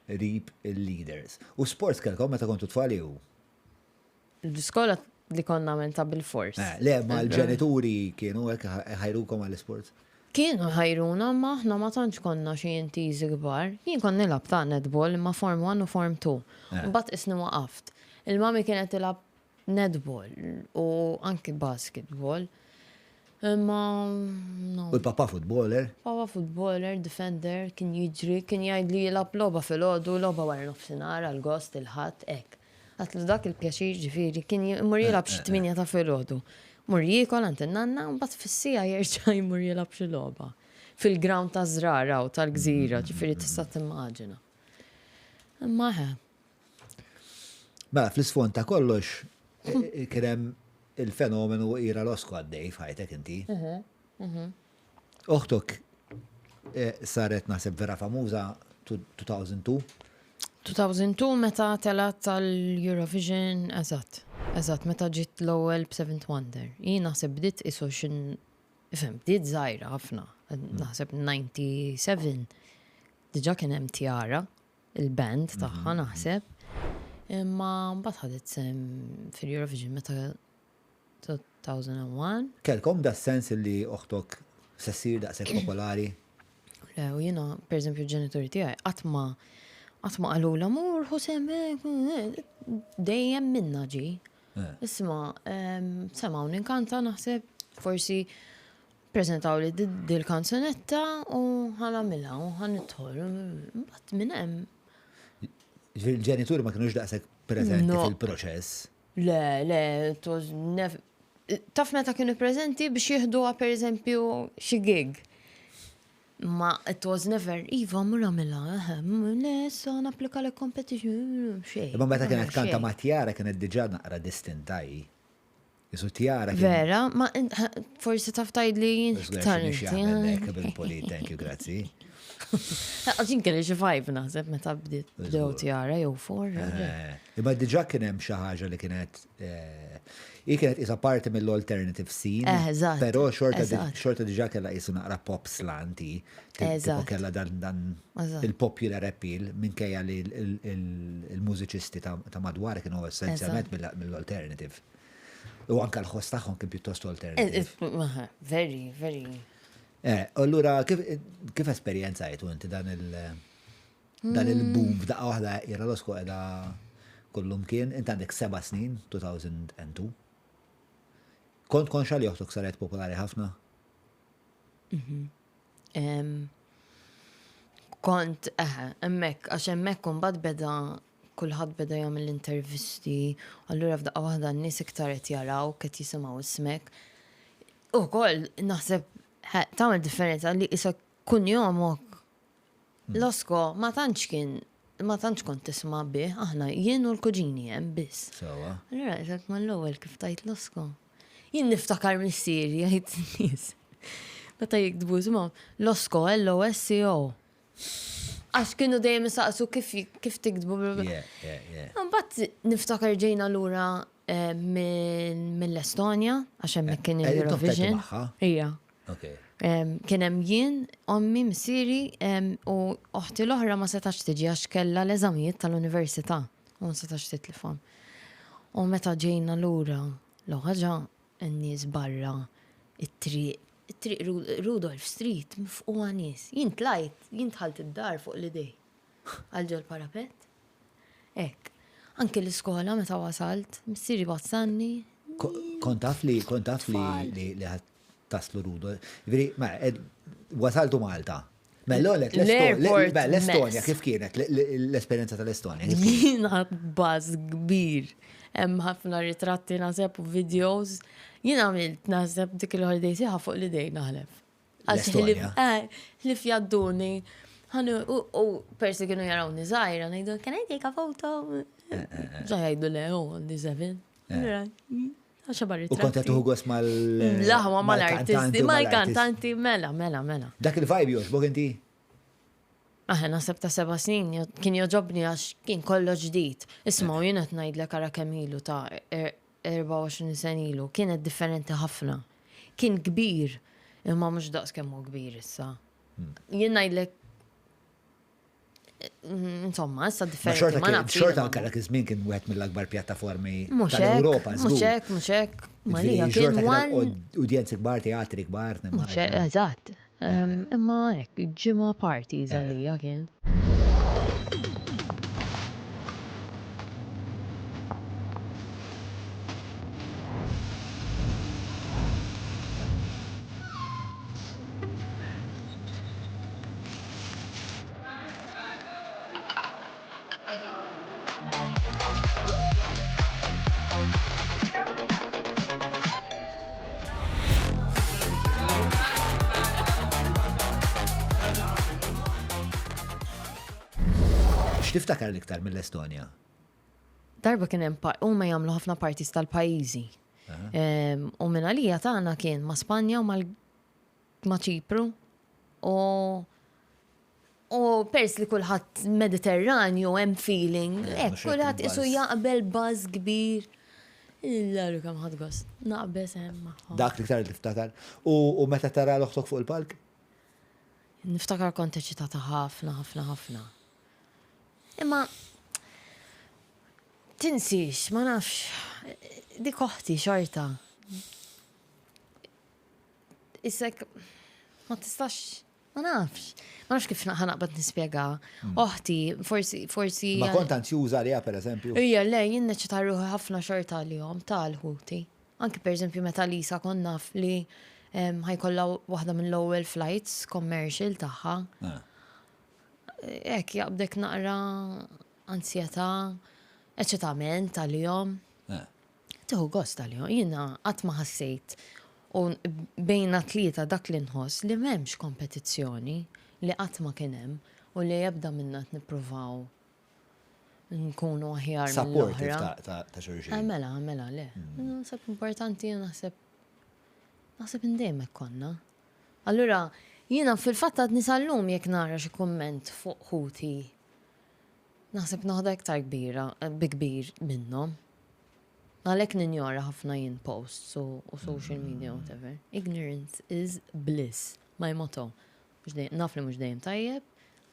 rib il-leaders. U sports kelkom meta kontu tfali u? L-skola li konna menta bil-fors. Le, ma l-ġenituri kienu ħajrukom għal-sports? Kienu ħajruna, ma ħna ma tantx konna xi intiżi kbar. Jien kon nilab ta' netball imma Form 1 u Form 2. Mbagħad isni waqaft. Il-mami kienet tilab netball u anki basketball. Imma no. U l-papa futboler? Papa futboler, defender, kien jiġri, kien jgħid li jilab logħba fil-għodu, logħba wara nofsinhar għal-gost il-ħadd hekk. Għatlu dak il-pjaċir ġifiri, kien jmur jilab xi 8 ta' filgħodu. Mur jikol għand in-nanna u mbagħad fis-sija jerġa' jmur jilab xi logħba. Fil-ground ta' Żrara u tal-Gżira, ġifieri tista' timmaġina. Imma Mela, fl-isfond ta' kollox kien hemm il-fenomenu ira Losco għaddej f'ħajtek inti. Oħtok saret naħseb vera famuża 2002. 2002 meta telat tal-Eurovision, eżatt, meta ġiet l-ewwel b'7th Wonder. Jien naħseb bdiet isu bdiet żgħira ħafna, naħseb 97. Diġà kien hemm Tiara, il-band tagħha naħseb. Imma mbagħad ħadet fil-Eurovision meta 2001. Kelkom da sens li oħtok sessir daqshekk popolari? Le, u jiena pereżempju ġenituri tiegħi qatt ma għalula mur, Husem, dejjem minna ġi. Isma, semaw ninkanta naħseb, forsi prezentaw li dil-kanzonetta u ħanamilla u ħanitħol. Mbatt minnem. Il-ġenituri ma kienux daqsek prezenti fil-proċess? Le, taf meta kienu prezenti biex jihduwa per eżempju xi gig. Ma it was never, Iva, mura mela, nessa, naplika le competition, xej. Ma meta kienet kanta ma Tiara kienet diġà naqra distintaj. Jisu Tiara. Vera, ma forsi taf tajd li iktar bil-polit, thank you, grazzi. Għaxin kien xi 5 naħseb meta bdew Tiara jew 4. Imma diġà kien hemm xi ħaġa li kienet kienet isa parti mill-alternative scene, però xorta diġà kellha qisu naqra pop slanti, tipo kellha dan il-popular appeal minkejja li il-mużiċisti ta' madwar kienu essenzjalment mill-alternative. U anke l-ħoss tagħhom kien pjuttost alternative. Very, very. Allura kif esperjenza jtu inti dan il-boom f'daqqa waħda ira Losco qiegħda kullum kien, inti għandek 7 snin, 2002. Kont konxa li oħtok saret popolari ħafna? Kont, emmek, għax emmek bad beda, kullħad beda jagħmel l-intervisti, allura f'daqqa waħda n-nies iktar qed jaraw, qed jisimgħu ismek. U koll, naħseb, tagħmel differenza li isa kun jomok Losco ma tantx kien ma tantx kont tisma' bih, aħna jien u l-kuġini hemm biss. Sewa. Allura qed mal-ewwel kif tajt Losko. Jien niftakar missieri jgħid nies. Meta jiktbu isma' Losko LOSCO. Għax kienu dejjem isaqsu kif tiktbu. Mbagħad niftakar ġejna lura mill-Estonja għax hemmhekk kien il-Eurovision. Ija. Okay. Kien hemm jien, ommi, missieri u oħti l-oħra ma setax tiġi għax kellha l-eżamijiet tal-università u ma setax titlifhom. U meta ġejna lura l-ħaġa n-nies barra it-triq Rudolph Street mifquha nies. Jien tlajt, jien tħalt id-dar fuq l-idej. Għal-ġol parapet. Ek. Anke l-iskola meta wasalt, missieri bazzanni. Kont taf li ħadd taslu Rudolph. Veri, wasaltu Malta. L-Estonja, kif kienet l-esperienza tal-Estonja? Jien ħadd baż kbir. Hemm ħafna ritratti naħseb u videos. Jien għamilt naħseb dik il-holiday sieħa fuq l-idej naħlef. L-Estonja? Ħlif jadduni. U persi kienu jarawni żgħira ngħidu, can I take a photo? Ġajdu le, għandi 7. U kont qed tuħu gost Laħwa mal-artisti, mal-kantanti, mela. Dak il-vibe joġbok inti? Naħseb ta' 7 snin, kien joġobni għax kien kollu ġdid. Ismaw, jien qed ngħidlek ara kemm ilu ta' 24 sen ilu, kienet differenti ħafna. Kien kbir, imma mhux daqs kemm hu kbir issa. Jien ngħidlek insomma, issa differenti ma nafx. Xorta anke dak iż-żmien kien wieħed mill-akbar pjattaformi tal-Ewropa. Mhux hekk. Malija kien udjenzi kbar, teatri kbar. Eżatt. Imma hekk ġimgħa parties għalija kien. X'tiftakar l-iktar mill-Estonja? Darba kien hemm huma jagħmlu ħafna parties tal-pajjiżi. U minn għalija tagħna kien ma' Spanja u ma' Ċipru. U pers li kulħadd Mediterranju hemm feeling, kulħadd isu jaqbel buzz kbir. Il-laru kemm ħadd gost. Naqbes hemm magħhom. Dak l-iktar li tiftakar. U meta tara l-oħtok fuq il-palk? Niftakar kont eċitata ħafna. Imma tinsix, ma nafx, dik oħti xorta. Issek, ma tistax, ma nafx kif ħanaqbad nispjega. Oħti, forsi. Ma kont ansjuża liha pereżempju? Ija, le, jien neċita ruħi ħafna xorta għalihom tal-ħuti. Anke pereżempju meta Lisa kon naf li ħajkollha waħda mill-ewwel flights commercial tagħha. Ek jaqbdek naqra ansjeta, eċitament għal-jom. Tiħu gost għal-jom. Jina għatma ħassejt u bejna tlieta dak li nħoss li memx kompetizzjoni li għatma kienem u li jabda minna t-niprovaw nkunu aħjar mill-oħra. Supportive ta' xurxin. Mela, le. Naħseb importanti, naħseb indejmek konna. Allura, jiena fil-fatt għad nisallum jek nara xi komment fuq ħuti. Naħseb naħda iktar kbir minnhom. Għalhekk ninjora ħafna jien posts u social media whatever. Ignorance is bliss. My motto. Naf li mhux dejjem tajjeb,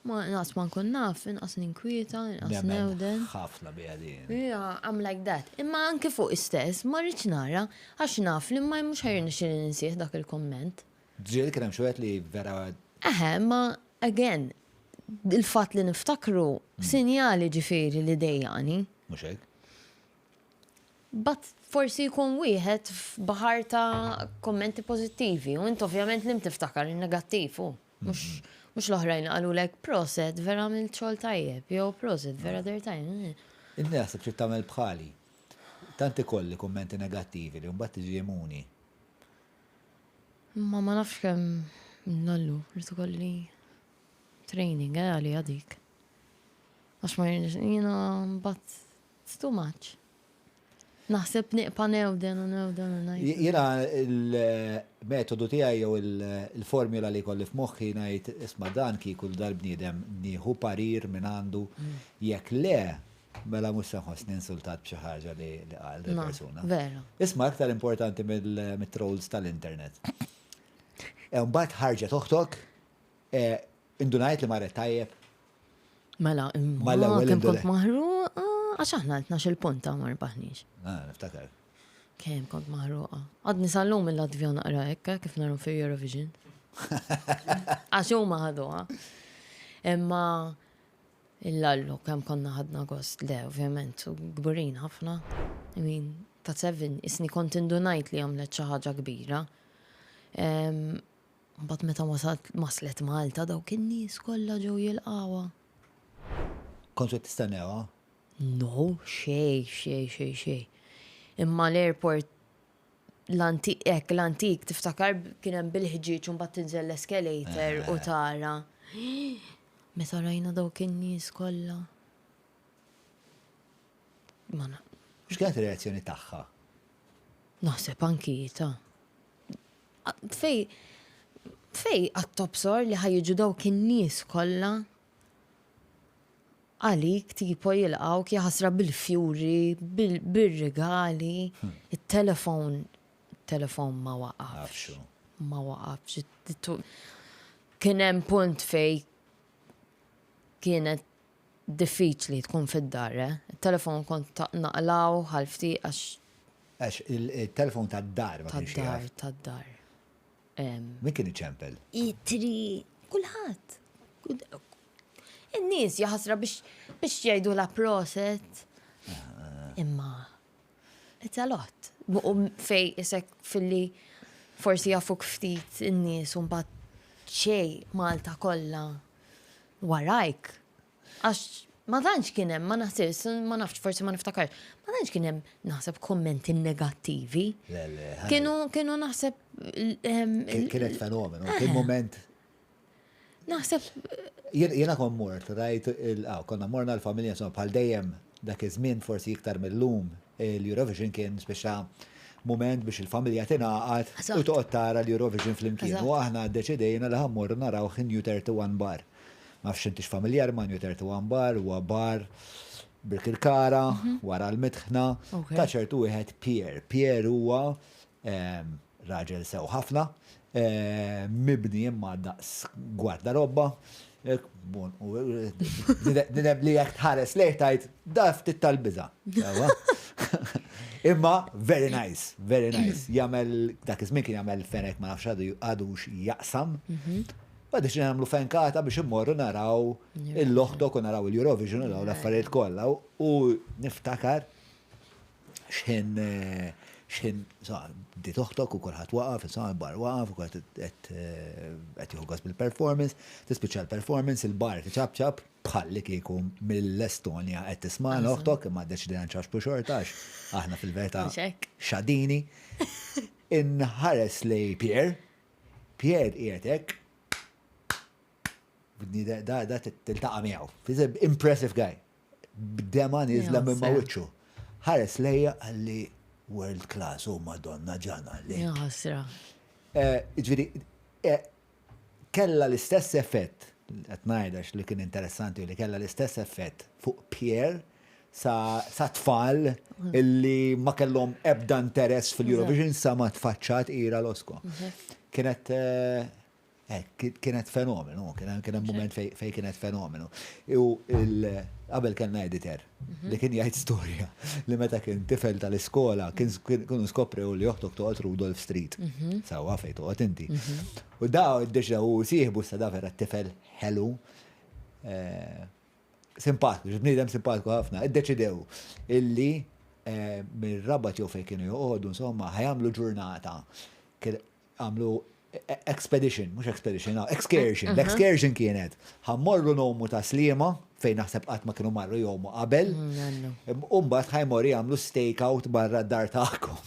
ma naqas ma nkun naf, inqas ninkwieta, inqas newden. Ħafna biha din. Yeah, I'm like that. Imma anke fuq istess, ma rridx nara għax naf li ma mhux ħajrni xi ninsih dak il-komment. Ġieli kien hemm xi li vera. Ma again, il-fatt li niftakru sinjali ġifieri li dejjani. Mhux hekk. But forsi jkun wieħed f'baħar ta' kommenti pożittivi u int ovvjament li tiftakar in-negattiv u mhux l-oħrajn qalulek proset vera mill-xogħol tajjeb, jew proset vera dertajn. Innaħseb trid tagħmel bħali. Tant ikolli kummenti negattivi li mbagħad tiġi imuni. Ma nafx kemm nallu, rrid ikolli training għali għadik. Għax ma jirnix, but it's too much. Naħseb niqpa newden u najt. Jena il-metodu tijaj jew il-formula li kolli f'moħħi najt isma dan kiku dal-bniedem nieħu parir minn għandu jekk le mela mhux se nħossni insultat b'xi ħaġa li qal persuna. Vera. Isma' aktar importanti mit-trolls tal-internet. Mbagħad ħarġet toħtok indunajt li marret tajjeb. Mela, kemm kont maħruqa, għax aħna 12 punta ma rbaħniex. Niftakar. Kemm kont maħruqa. Għadni sal-lum il-Latvija naqra hekk kif naru fi Eurovision. Għax huma ħaduha. Imma il-lallu kemm konna ħadna gost le, ovvjament, u gburin ħafna. I mean, ta' 7 isni kont indunajt li għamlet xi ħaġa kbira. Mbagħad meta maslet Malta dawk in-nies kollha ġew jilqawha. Kontu tistennewa? No, xej. Imma l-airport l-antik tiftakar kien hemm bil-ħġieġ u mbagħad tinżel l-escalator u tara. Meta rajna dawk in-nies kollha. X'kienet ir-reazzjoni tagħha? Naħseb anki ta'. Fej għat-tobsor li ħajġu dawk in-nies kollha għalik tipo jilqawk jaħasra bil-fjuri, bil-regali, il-telefon ma waqafx. Ma waqafx. Kien hemm punt fej kienet diffiċli tkun fid-dar, il-telefon kont naqlaw ħalfti għax. Għax il-telefon tad-dar ma kienx jaf. Tad-dar. Min kien iċempel? Itri, kulħadd. In-nies jaħasra biex jgħidu la proset. Imma, it's a lot. Fej isek fil-li forsi jafuk ftit in-nies un bat xej Malta kollha warajk. Għax ma tantx kien hemm, ma naħsibx, ma nafx forsi ma niftakar. Ma tantx kien hemm naħseb kommenti negattivi. Kienu naħseb kienet fenomenu, kien moment. Naħseb Jena kon mort, rajt, konna morna l-familja, bħal dejjem dak iż-żmien forsi iktar mill-lum, l-Eurovision kien speċa moment biex il-familja tingħaqad u toqgħod tara l-Eurovision flimkien. U aħna ddeċidejna li ħammur naraw New 31 bar. Ma fx intix familjar ma' New 31 bar, huwa bar bil-Kirkara, wara l-mitħna, ta' ċertu wieħed Pierre. Pierre huwa raġel sew ħafna, mibni imma daqs gwardarobba. Nidem li jek tħares lejh tajt daf tittal-biża. Imma very nice. Jagħmel dak iż-żmien kien jagħmel fenek ma nafx għadux jaqsam. Għadix nagħmlu fenkata biex immorru naraw il-loħtok u naraw il-Eurovision u naraw l-affarijiet kollha u niftakar x'in di toħtok u kulħadd waqaf, il-bar waqaf u kulħadd qed jieħu gost bil-performance, tispiċċa l-performance, il-bar tiċabċab bħalli kieku mill-Estonja qed tisma' noħtok imma ddeċidejna nċaxbu xortax. Aħna fil-verità xadini. Inħares lej Pierre qiegħed hekk. Da tiltaqa' miegħu. Impressive guy. B'dema niżla minn ma' wiċċu. Ħares lejja għalli world class, oh Madonna ġana li. Jasra. Ġviri, kella l-istess effett, għatnajdax li kien interessanti li kella l-istess effett fuq Pierre sa tfal illi ma kellhom ebda interess fil-Eurovision sa ma tfaċċat ira l-osko. Kienet fenomenu, kien moment fej kienet fenomenu. U qabel kellna editor li kien jgħid storja li meta kien tifel tal-iskola kienu skoprew li joħtok toqgħod Rudolph Street. Sewwa fejn toqgħod inti. U daw id-deċa u sieħbu sa da vera t-tifel ħelu simpatiku, bniedem simpatiku ħafna, iddeċidew illi mir-Rabat jew fejn kienu joqogħdu insomma ħajamlu ġurnata. Għamlu excursion. L-excursion kienet ħammorru nomu ta' slima fejn naħseb qatt ma kienu marru jomu qabel. Umbat ħajmor jagħmlu stakeout barra d-dar tagħkom.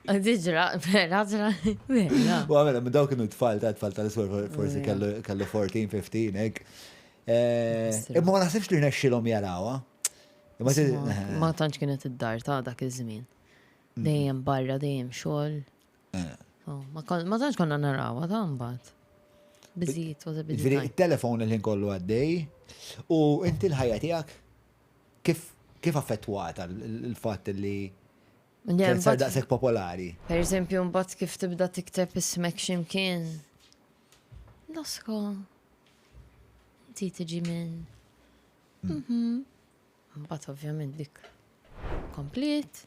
Diġra, vera. U għamela, minn daw kienu tfal tal-iswar forsi kellu 14-15 hekk. Imma ma naħsibx li nexxilhom jarawha. Ma tantx kienet id-dar ta' dak iż-żmien. Dejjem barra, dejjem xogħol. Ma tantx konna narawha ta' mbagħad. Biżiet, was a busy Ġifieri time. it-telefon li nkollu għaddej u inti l-ħajja tiegħek kif affettwata l-fatt li kien sar daqshekk popolari? Per eżempju, mbagħad kif tibda tikteb ismek x'imkien. Lasko. Inti tiġi minn. Mbagħad ovvjament dik komplet.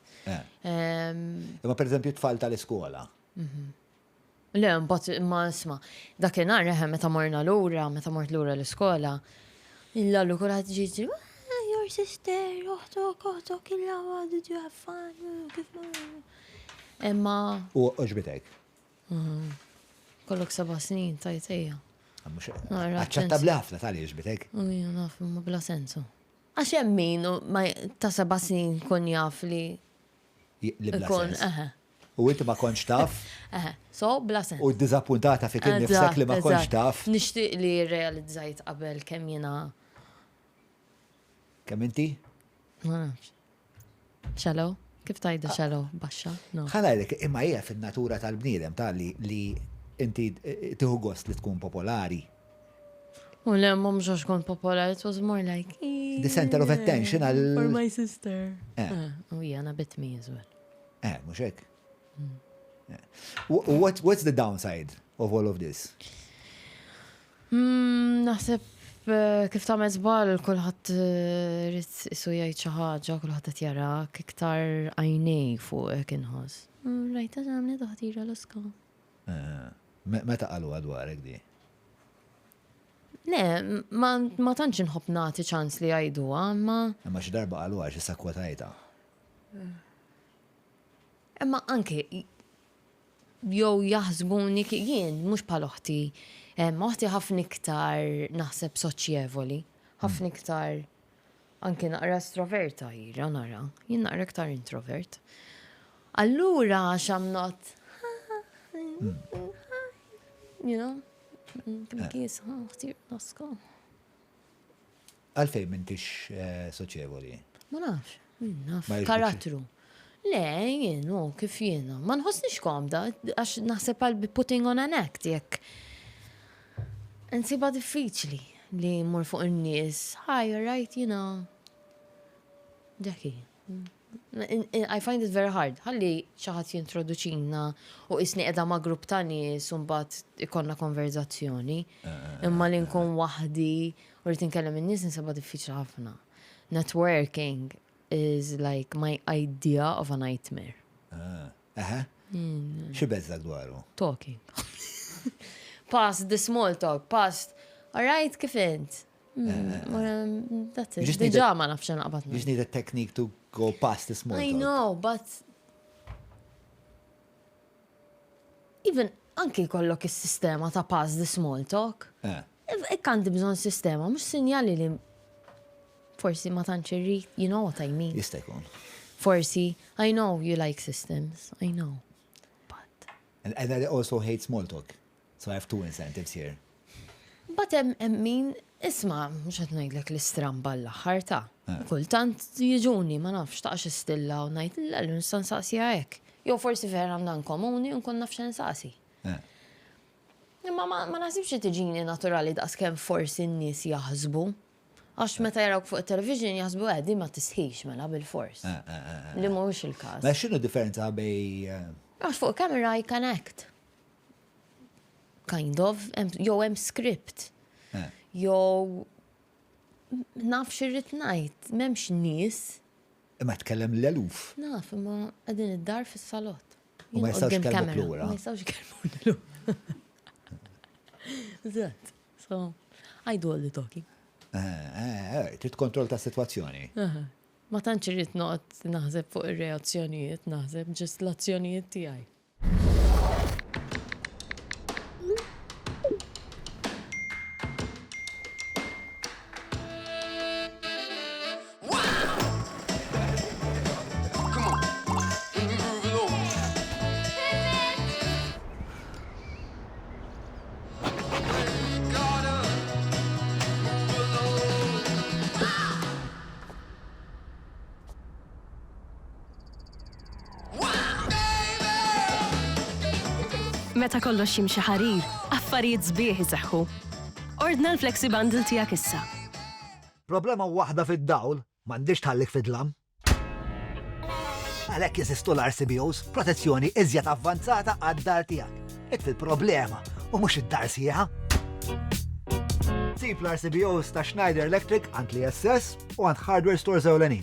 Imma pereżempju tfal tal-iskola. Le, mbagħad ma isma' dakinhar meta morna lura, meta mort lura l-iskola, illallu kulħadd ġiġi, your sister, oħtok, il-lawa, did you have fun? Imma U oġbitek. kollok 7 snin tajtejja. Aċċettabli ħafna tal oġbitek. Ujja, naf, ma bla sensu. Għax hemm min ta' 7 snin kun jaf li Li bla kun, sens. U inti ma konċ taf so bla sens. u d-dizappuntata fik innifsek li ma konċ taf. Nixtieq li realizzajt qabel kemm jiena Kemm inti? ma nafx. Shallow? Kif tajda shallow? Baxxa? No. Ħanajlek, imma hija fin-natura tal-bniedem li inti tieħu gost li tkun popolari. U le, ma mġox kont popolari, it was more like... The center of attention għal... For my sister. U jana bit me as well. Mux hekk. What's the downside of all of this? Naħseb kif ta' mezbal kulħadd rrit isu jgħid xi ħaġa, kulħadd qed jarak iktar għajnej fuq inħoss. Rajta ġamni taħtira l-iska. Meta qalu għadwarek di? Le, ma tantx inħobb nagħti ċans li jgħiduha, ma Imma xi darba qalu għax issa kwatajta. imma anke jew jaħsbuni jien mhux bħal oħti. Oħti ħafna iktar naħseb soċjevoli, ħafna iktar anke naqra estroverta jira nara, jien naqra iktar introvert. Allura għax I'm not you know, kies, ħtir naska. Għalfej m'intix soċjevoli. Ma nafx, naf, Ma jiġbux- karattru. Le, jien, kif jiena. Ma nħossnix komda, għax naħseb għal putting on an act, jekk. Nsiba diffiċli li mur fuq il-nies. Hi, you're right, you know. Jackie. I find it very hard. Ħalli xaħat jintroduċina u isni edha ma' grupp ta' nies un bat ikonna konverzazzjoni. Imma li nkun wahdi u rrit nkellem il-nies nsiba diffiċli ħafna. Networking is like my idea of a nightmare. Xi beżdak dwaru? Talking. Past the small talk, past, all right, kif int? That's it. Just need Diġa ma nafx naqbad. You just need a technique to go past the small I talk. know, but even anki kollok is-sistema ta' past the small talk. Ikkanti bżon sistema, mux sinjali li forsi ma tantx irrid, you know what I mean. Jista' jkun. Forsi, I know you like systems, I know. But And I also hate small talk. So I have two incentives here. But min, isma, mux għet najdlek l-istramba l-axar ta' kultant jiġuni, ma nafx taqx istilla u najd l-nistan saqsi għajek. Jo forsi vera għandan komuni un kun nafx nsaqsi. Ma nasibx tiġini naturali daqs kem forsi n-nis jaħsbu. Għax meta jarawk fuq il-television jaħsbu għeddi ma tisħiċ mela bil-fors. Li mux il-kas. Ma xinu differenza bej... Għax fuq kamera I can act. Kind of, jow hemm script. Jow nafx irrid ngħid, m'hemmx nies. Ma tkellem l-eluf. Naf, imma qegħdin id-dar fis-salott. U ma jistgħux Qudiem jkellmuk kamera, lura. Ma jistgħux jkellmuk lura. Eżatt. So, I do all the talking. Trid kontroll ta' situazzjoni. Ma tantx irrid noqgħod naħseb fuq ir-reazzjonijiet, naħseb ġest l-azzjonijiet tiegħi. Meta kollox jimxi ħarir, affarijiet sbieħ iseħħu. Ordna l-Flexi Bundle tiegħek issa. Problema waħda fid-dawl, m'għandix tħallik fidlam. Għalhekk jeżistu l-RCBOs, protezzjoni iżjed avvanzata għad-dar tiegħek. Fil-problema u mhux id-dar sieħa. Sib l-RCBOs ta' Schneider Electric għand li SS u għand hardware stores ewlenin.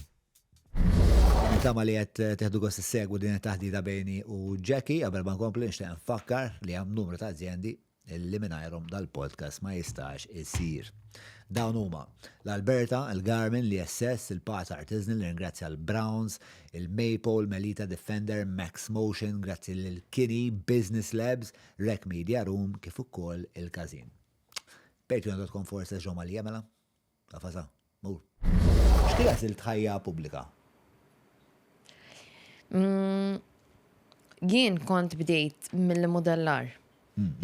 Tama li għed teħdu għos s-segwu din taħdida bejni u Jackie, għabel ma nkompli nixtieq nfakkar li hemm numru ta' azjendi illi mingħajrhom dal-podcast ma jistax isir. Dawn huma l-Alberta, il-Garmin, l-ISS, il-Pat Artisanal, ringrazzja l-Browns, il-Maple, Melita Defender, Max Motion, grazzi l-Kini, Business Labs, Rec Media Room, kif ukoll il-Kazin. Patreon.com forse ġomma li jemela? Tafasa, mur. X'tijas il-tħajja pubblika? Jien kont bdejt mill-modellar.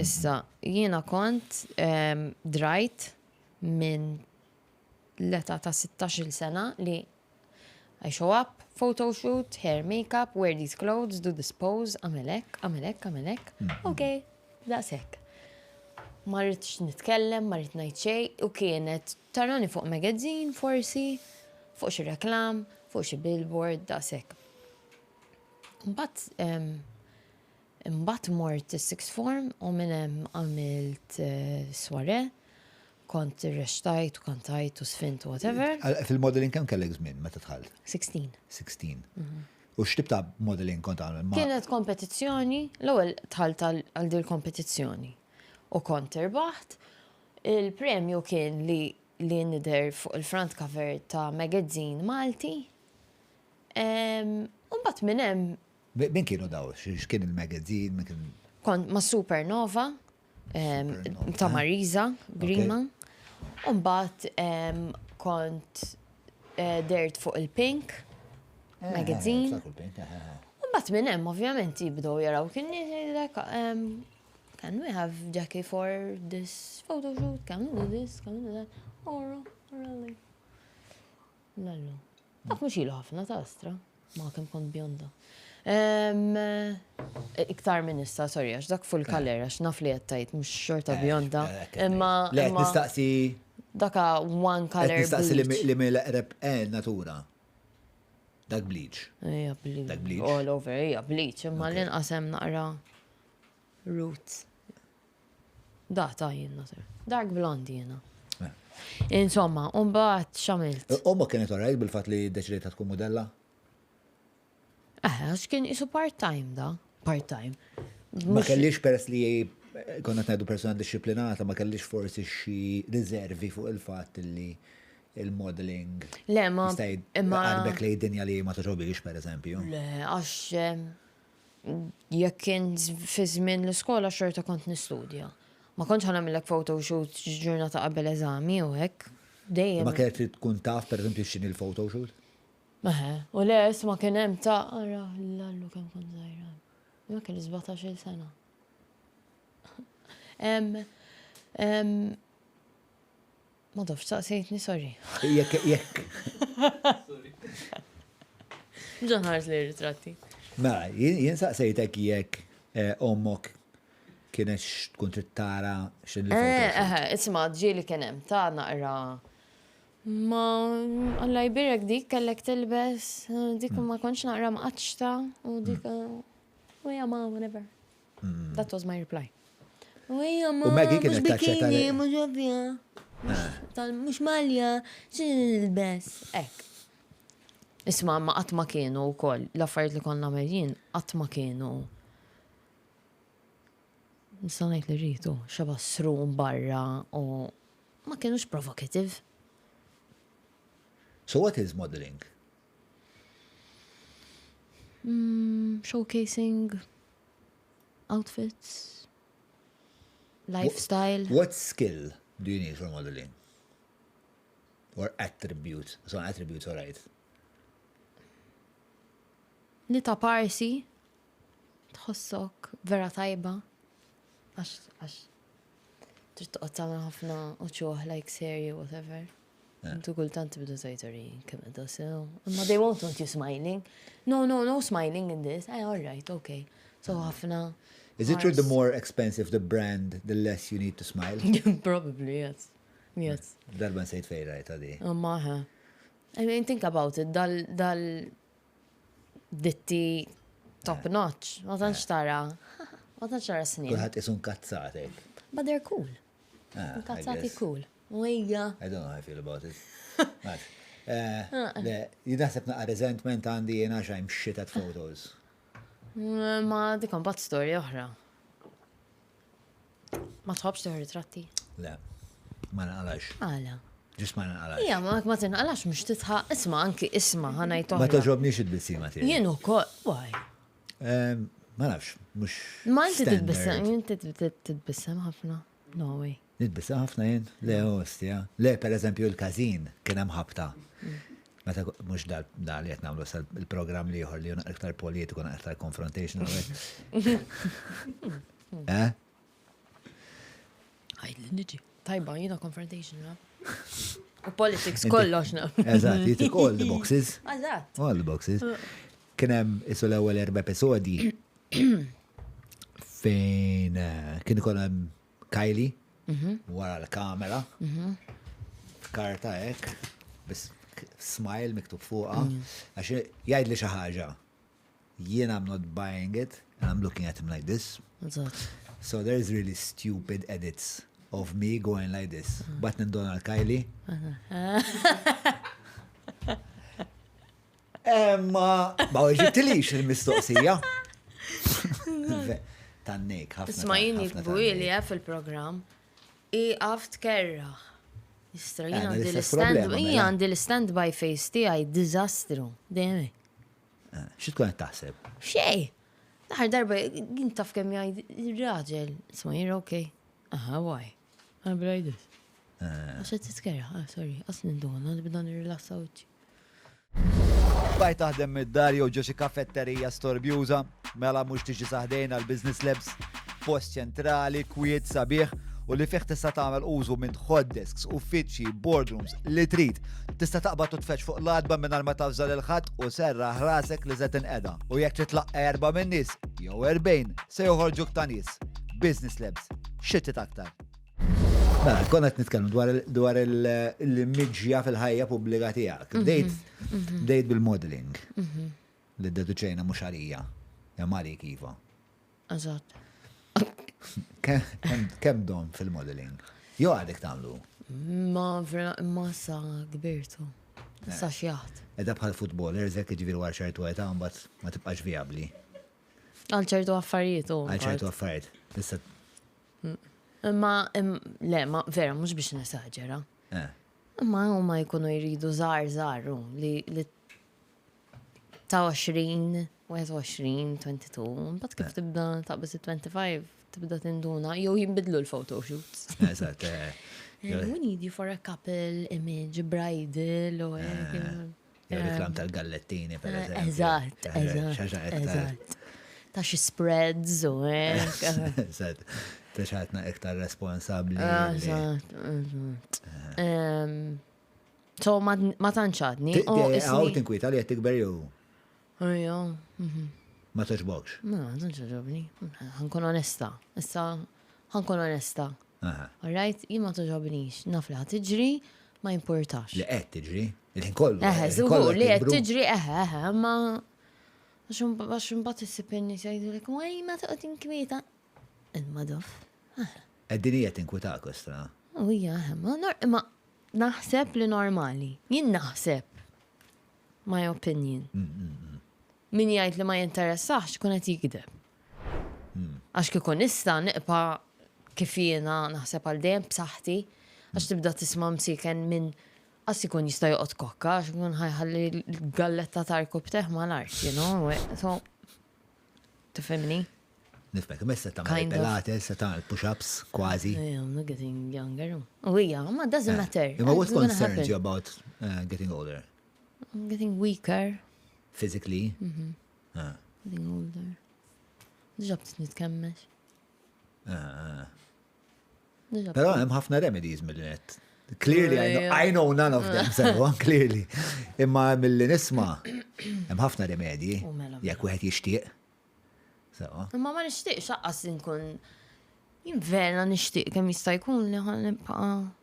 Issa, jiena kont drajt minn l-età ta' 16 sena li I show up, photo shoot, hair, makeup, wear these clothes, do this pose, amelek. Okay, daqshekk. Ma rridx nitkellem, ma rrid ngħid xejn, u kienet tarani fuq magazzin forsi, fuq xi reklam, fuq xi billboard, daqshekk. Mbagħad mort is-sixth form u minn hemm għamilt soirée, kont irrextajt u kantajt u sfint u whatever. Fil-modeling kemm kellek żmien meta tħallt? 16. 16. U x'tib ta' modeling kont għamel? Kienet kompetizzjoni, l-ewwel tħalt għal din kompetizzjoni. U kont irbaħt. Il-premju kien li nidher fuq il-front cover ta' magazzin Malti. Mbagħad minn hemm Min kienu daw? X'kien il-magazzin? Kont ma' Supernova, ta' Marisa Grima. Mbagħad kont dert fuq il-Pink magazzin. Mbagħad minn hemm ovvjament jibdew jaraw kien can we have Jackie for this photo shoot? Can we do this? Can we do that? Oh, really? Lallu. Dak mhux ilu ħafna ta' astra. Ma kemm kont bjonda. Iktar minn issa, sorry, għax dak full color, għax naf li għattajt, mux xorta bjonda. Imma. Le, nistaqsi. Daka one color bleach. Nistaqsi li mill-eqreb natura. Dak bleach. Ija, bleach. Dak bleach. All over, ija, bleach. Imma l-inqasem naqra roots. Ta' jenna, dark blonde jenna. Insomma, unbaħt xamilt. Omma kienet orajt bil-fat li deċidejta tkun modella? Għax kien isu part-time da, part-time. Ma kellix peress li konna t-najdu persona disciplinata, ma kellix forsi xi riservi fuq il-fat li il-modeling. Le, ma. Għarbek li dinja li ma toġobix, per eżempju. Le, għax jekk kien fi żmien l-iskola xorta kont nistudja. Ma kontx ħanamillek photoshoot ġurnata qabel eżami u hekk. Dejjem. Ma kienet tkun taf, per eżempju, x'inhi l-photoshoot? U le, ma kien hemm ta' ara l-allu kemm kont żgħira. Ma kien 17-il sena. Ma dafx saqsejtni, sorry. Jekk. Ġan ħares li ritratti. Mela, jien saqsejtek jekk ommok kienet tkun trittara x'in il-photoshoot. Isma' ġieli kien hemm ta' naqra. Ma, Allah jbirek dik kellek tilbes, dik ma konċ naqra maqaċta, u dik, uja ma, whatever. That was my reply. Uja ma, mux bikini, mux ovvja, mux malja, xilbes, ek. Isma, ma għatma kienu u koll, l-affarijiet li konna merjin, għatma kienu. Nistanajt li rritu, xaba srum barra, u ma kienux provocative. So what is modeling? Showcasing outfits, lifestyle. What skill do you need for modeling? Or attribute? So attributes, all right. Li ta' parsi, tħossok vera tajba, għax trid toqgħod tagħmel ħafna uċuħ like serju whatever. Intu kultant tibdu tajtari kemm qed sew. Imma they won't want you smiling. No smiling in this. All right, okay. So ħafna. Is it true the more expensive the brand, the less you need to smile? Probably, yes. Yes. Darba nsejt fejra di. Maħa. I mean, think about it. Ditti top notch. Ma tantx tara. Ma tantx tara snin. Kulħadd isun kazzatek. But they're cool. I Kazzati guess. cool. Wejja. I don't know how I feel about it. Jidaħseb naqqa resentment għandi jena xajm shit at photos. Ma dikon bat storja oħra. Ma tħobx teħu ritratti? Le, ma naqalax. Għala. Ġist ma naqalax. Ija, ma tinqalax mux titħaq. Isma, anki isma, ħanajt Ma oħra. toġobniex id-bissima tiegħi. Jien ukoll, why? Ma nafx, mux. Ma inti titbissem ħafna. No way. Nitbissa ħafna jien? Le, ostja. Le, per eżempju, il-kazin kien hemm ħabta. Meta mux dal li qed nagħmlu il-programm li ieħor li juna iktar politiku, iktar confrontation. Għajd li niġi. Tajba, jina confrontation, na? U politics kollox, na? Eżatt, jitik all the boxes. Eżatt. All the boxes. Kien hemm isu l-ewwel 4 episodi fejn kien ikun hemm Kylie wara l-kamera f'karta hekk biss smile miktub fuqha għax jgħid li xi ħaġa. Jien I'm not buying it and I'm looking at him like this. Eżatt. So there's really stupid edits of me going like this. Button Donald Kylie. Ma ġibtilix il-mistoqsija. Tannik, ħafna. Isma jien jikbu li fil-program i għaft kerra. Jistra, jien għandi l-stand-by face ti għaj dizastru. Demi. Xit tkun taħseb? Xej. Daħar darba, jien taf kemm jgħid il-raġel. Isma jien okej. Aha, why? I'm like this. Għaxet titkerra, sorry, asni d-duna, li bidan ir-rilassa uċi. Baj taħdem mid-dar jew ġo xi kaffetterija storbjuża, mela mhux tiġi saħdejna l-Business Labs, post ċentrali, kwiet sabiħ u li fih tista' tagħmel użu minn hot desks, uffiċċji, boardrooms li trid. Tista' taqbad u tfetx fuq l-adba mingħajr ma tafżal il-ħadd u serraħ rasek li se tinqeda. U jekk titlaq 4 min nies jew 40 se joħorġuk ta' nies. Business Labs, xittit aktar. Mela, konna qed nitkellmu dwar il-miġja fil-ħajja pubblika tiegħek. Bdejt bil-modeling. Li d-deduċejna mhux għalija. Ja Mari kifa. Eżatt. Kemm dom fil-modeling? Jo għadek tagħmlu. Ma sa gbirtu. Sa xjaħt. Edha bħal futbolers jekk ġifieri war ċertu età mbagħad ma tibqax vijabbli. Għal ċertu affarijiet u. Għal ċertu affarijiet. Le, ma vera, mux biex nesaġera. Ma jkunu jridu zaru li ta' 20, 21, 22, bat kif tibda taqbis 25, tibda tinduna, jew jimbidlu l-photoshoots. Eżatt. We need you for a couple image, bridal, u reklam tal-gallettini, per eżempju. Eżatt. Ta' xi spreads u Eżatt. Taċħatna iktar responsabli. So, ma tanċadni. Għaw tinkwita li għattikber jow. Ejja. Ma toġbokx. Ma toġobni. Ħankun onesta. Issa, ħankun onesta. Alright, jien ma toġobnix. Naf li ħatiġri, ma importax. Li qed tiġri? Il-ħin kollu. Li qed tiġri, ma. Għax mbagħad issipinni jgħidulek, ma toqgħod inkwieta. Il-madof. Għeddinija tinkwita kostra. Ija, ma naħseb li normali. Jien naħseb. My opinion. Min jgħid li ma jinteressax kun qed jikdeb. Għax kikun nista' niqpa kif jiena naħseb għal dejjem b'saħħti għax tibda tisma' msiken minn għas ikun jista' joqgħod kokka għax ikun ħajħalli l-galletta tarku bteħ mal-art, you know? So, tifhimni? Nifmek, messa ta' pilates, ta' push-ups, kważi. I'm not getting younger. Oh, yeah, ma doesn't matter. But what concerns you about getting older? I'm getting weaker. Physically? Getting older. Ġabt nitkemmex. Pero hemm ħafna remedies mill-net. Clearly, I know none of them, so clearly. Imma mill-li nisma, hemm ħafna remedji, jekk wieħed jixtieq. Sewa. Imma ma nixtieqx aqqas inkun vera nixtieq kemm jista' jkun li ħan nibqa'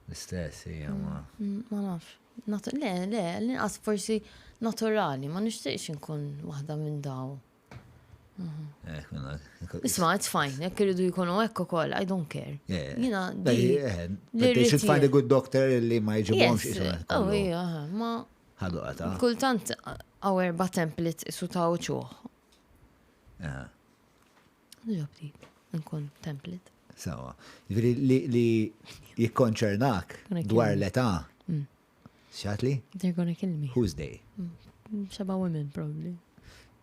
L-istess, hija ma. ma nafx. Le, l-inqas forsi naturali, ma nixtieqx inkun waħda minn daw. Isma', it's fine, jekk iridu jkunu hekk ukoll, I don't care. Jiena They should find a good doctor li ma jġibhomx Oh, iya, ma ħadu qata. kultant għaw erba' templates isu ta' uċuħ. Ġobdi, nkun template. Sawa. Li jikkonċernak dwar l-età. Xatli? They're gonna kill me. Who's they? Shaba women, probably.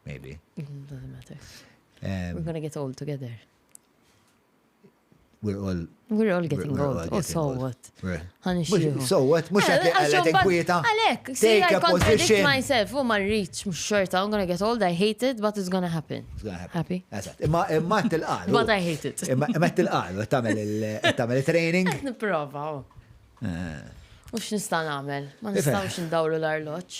Maybe. Doesn't matter. We're gonna get old together. We're all getting old. Oh, so what? Ħanixxieħu. So what? Mux għet inkwieta. Għalek, see, I contradict myself. Oh, ma rridx, mux xorta. I'm gonna get old, I hate it, but it's gonna happen. Happy? Imma t-tilqal. But I hate it. Imma t-tilqal, tamel il-training. Niprofa, Mux nista' nagħmel, ma nistgħux ndawru l-arloġġ.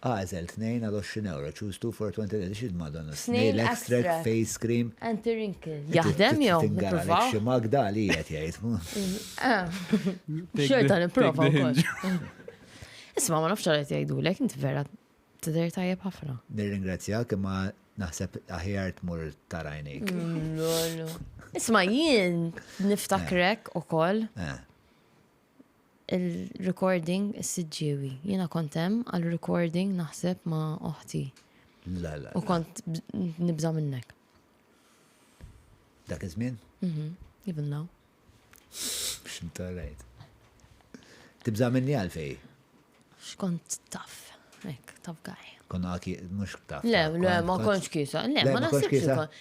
Għażel 2 għal 20 euro, choose 2 for 20 euro, xid madonna. Snail extract, face cream. Anti-wrinkle. Jaħdem jew niprofaw? Xi Magda li qed jgħid. Xorta niprofa wkoll. Isma' ma nafx qed jgħidulek, inti vera tidher tajjeb ħafna. Nirringrazzjak imma naħseb aħjar tmur tarajnik. Isma' jien niftakrek ukoll. Il-recording is-siġġiewi. Jiena kontem għal-recording naħseb ma' oħti. U kont nibża minnek. Dak iż-żmien? Even now. X'inta rajt. Tibża minni għalfej? X'kont taf. Hekk, taf guy. Konna għaki mhux taf. Le, ma kontx kisa. Le, ma naħsibx ukoll.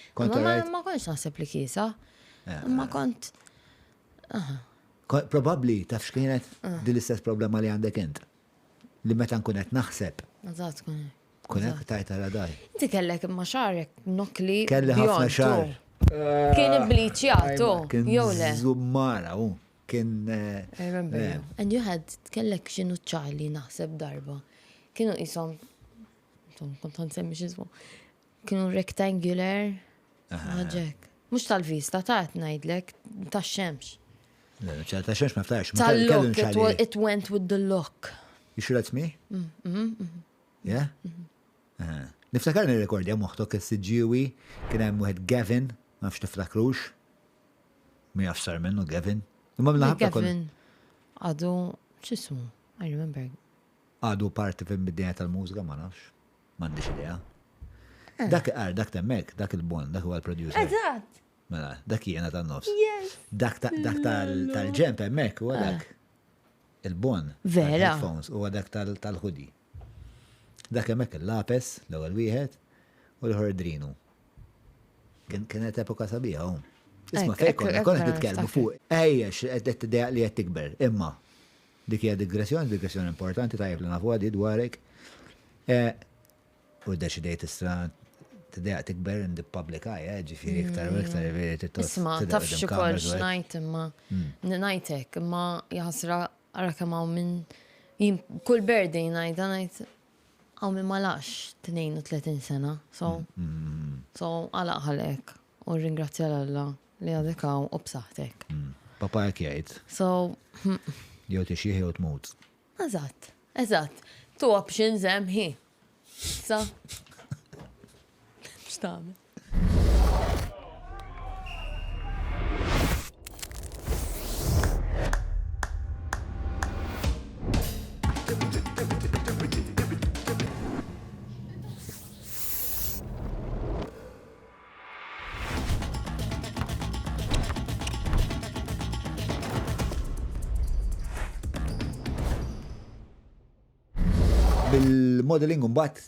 Ma kontx naħseb li kisa. Ma kont. Probably, taf x'kienet din l-istess problema li għandek int. Li meta nkun qed naħseb. Eżatt kun hekk. Kun hekk tajta radaj. Inti kellek imma xarek nokli. Kelli ħafna xar. Kien ibbliċjatu, jew le. Zummara, kien. I remember you. And you had kellek xinu ċali naħseb darba. Kienu jisom, kont nsemmi xismu. Kienu rectangular. Ħaġek. Mux tal-vista, taħt najdlek, tax-xemx. ċalta xemx ma ftax. Tal-look, it went with the look. You sure that's me? Yeah? Niftakar nirrekordja moħtok s-sġiwi, kien hemm wieħed Gavin, ma nafx tiftakrux. Mi jafsar minnu Gavin. Imma Gavin għadu, x'ismu? I remember. Għadu parti fil-biddija tal-mużika, ma nafx. M'għandix idea. Dak temmek, dak il-bon, dak huwa l-producer. Eżatt. Mela, dak jiena tan-nofs. Yes. Dak tal-ġemp hemmhekk huwa dak. Il-bon. Vera. Headphones huwa dak tal-hoodie. Dak hemmhekk il-lapes, l-ewwel wieħed, u l-ħordrinu. Kienet epoka sabiħa hu. Isma' fejn konna qed nitkellmu fuq. Ejjex qed tiddeq li qed tikber, imma dik hija digressjoni importanti tajjeb li nafuha di dwarek. U ddeċidejt issa tiddeq tikber in the public eye, ġifieri iktar u iktar veri tittos. Isma' taf xi kol x'ngħid imma ngħidlek imma jaħsra ara kemm hawn minn kull birthday ngħidha ngħid hawn minn ma lax 32 sena. So għalaq ħalek u ringrazzja l-Alla li għadek hawn u b'saħħtek. Papa jekk jgħid. So jew tixjieħ jew tmut. Eżatt. Two options hemm hi. Sa x'tagħmel? Bil-modeling mbagħad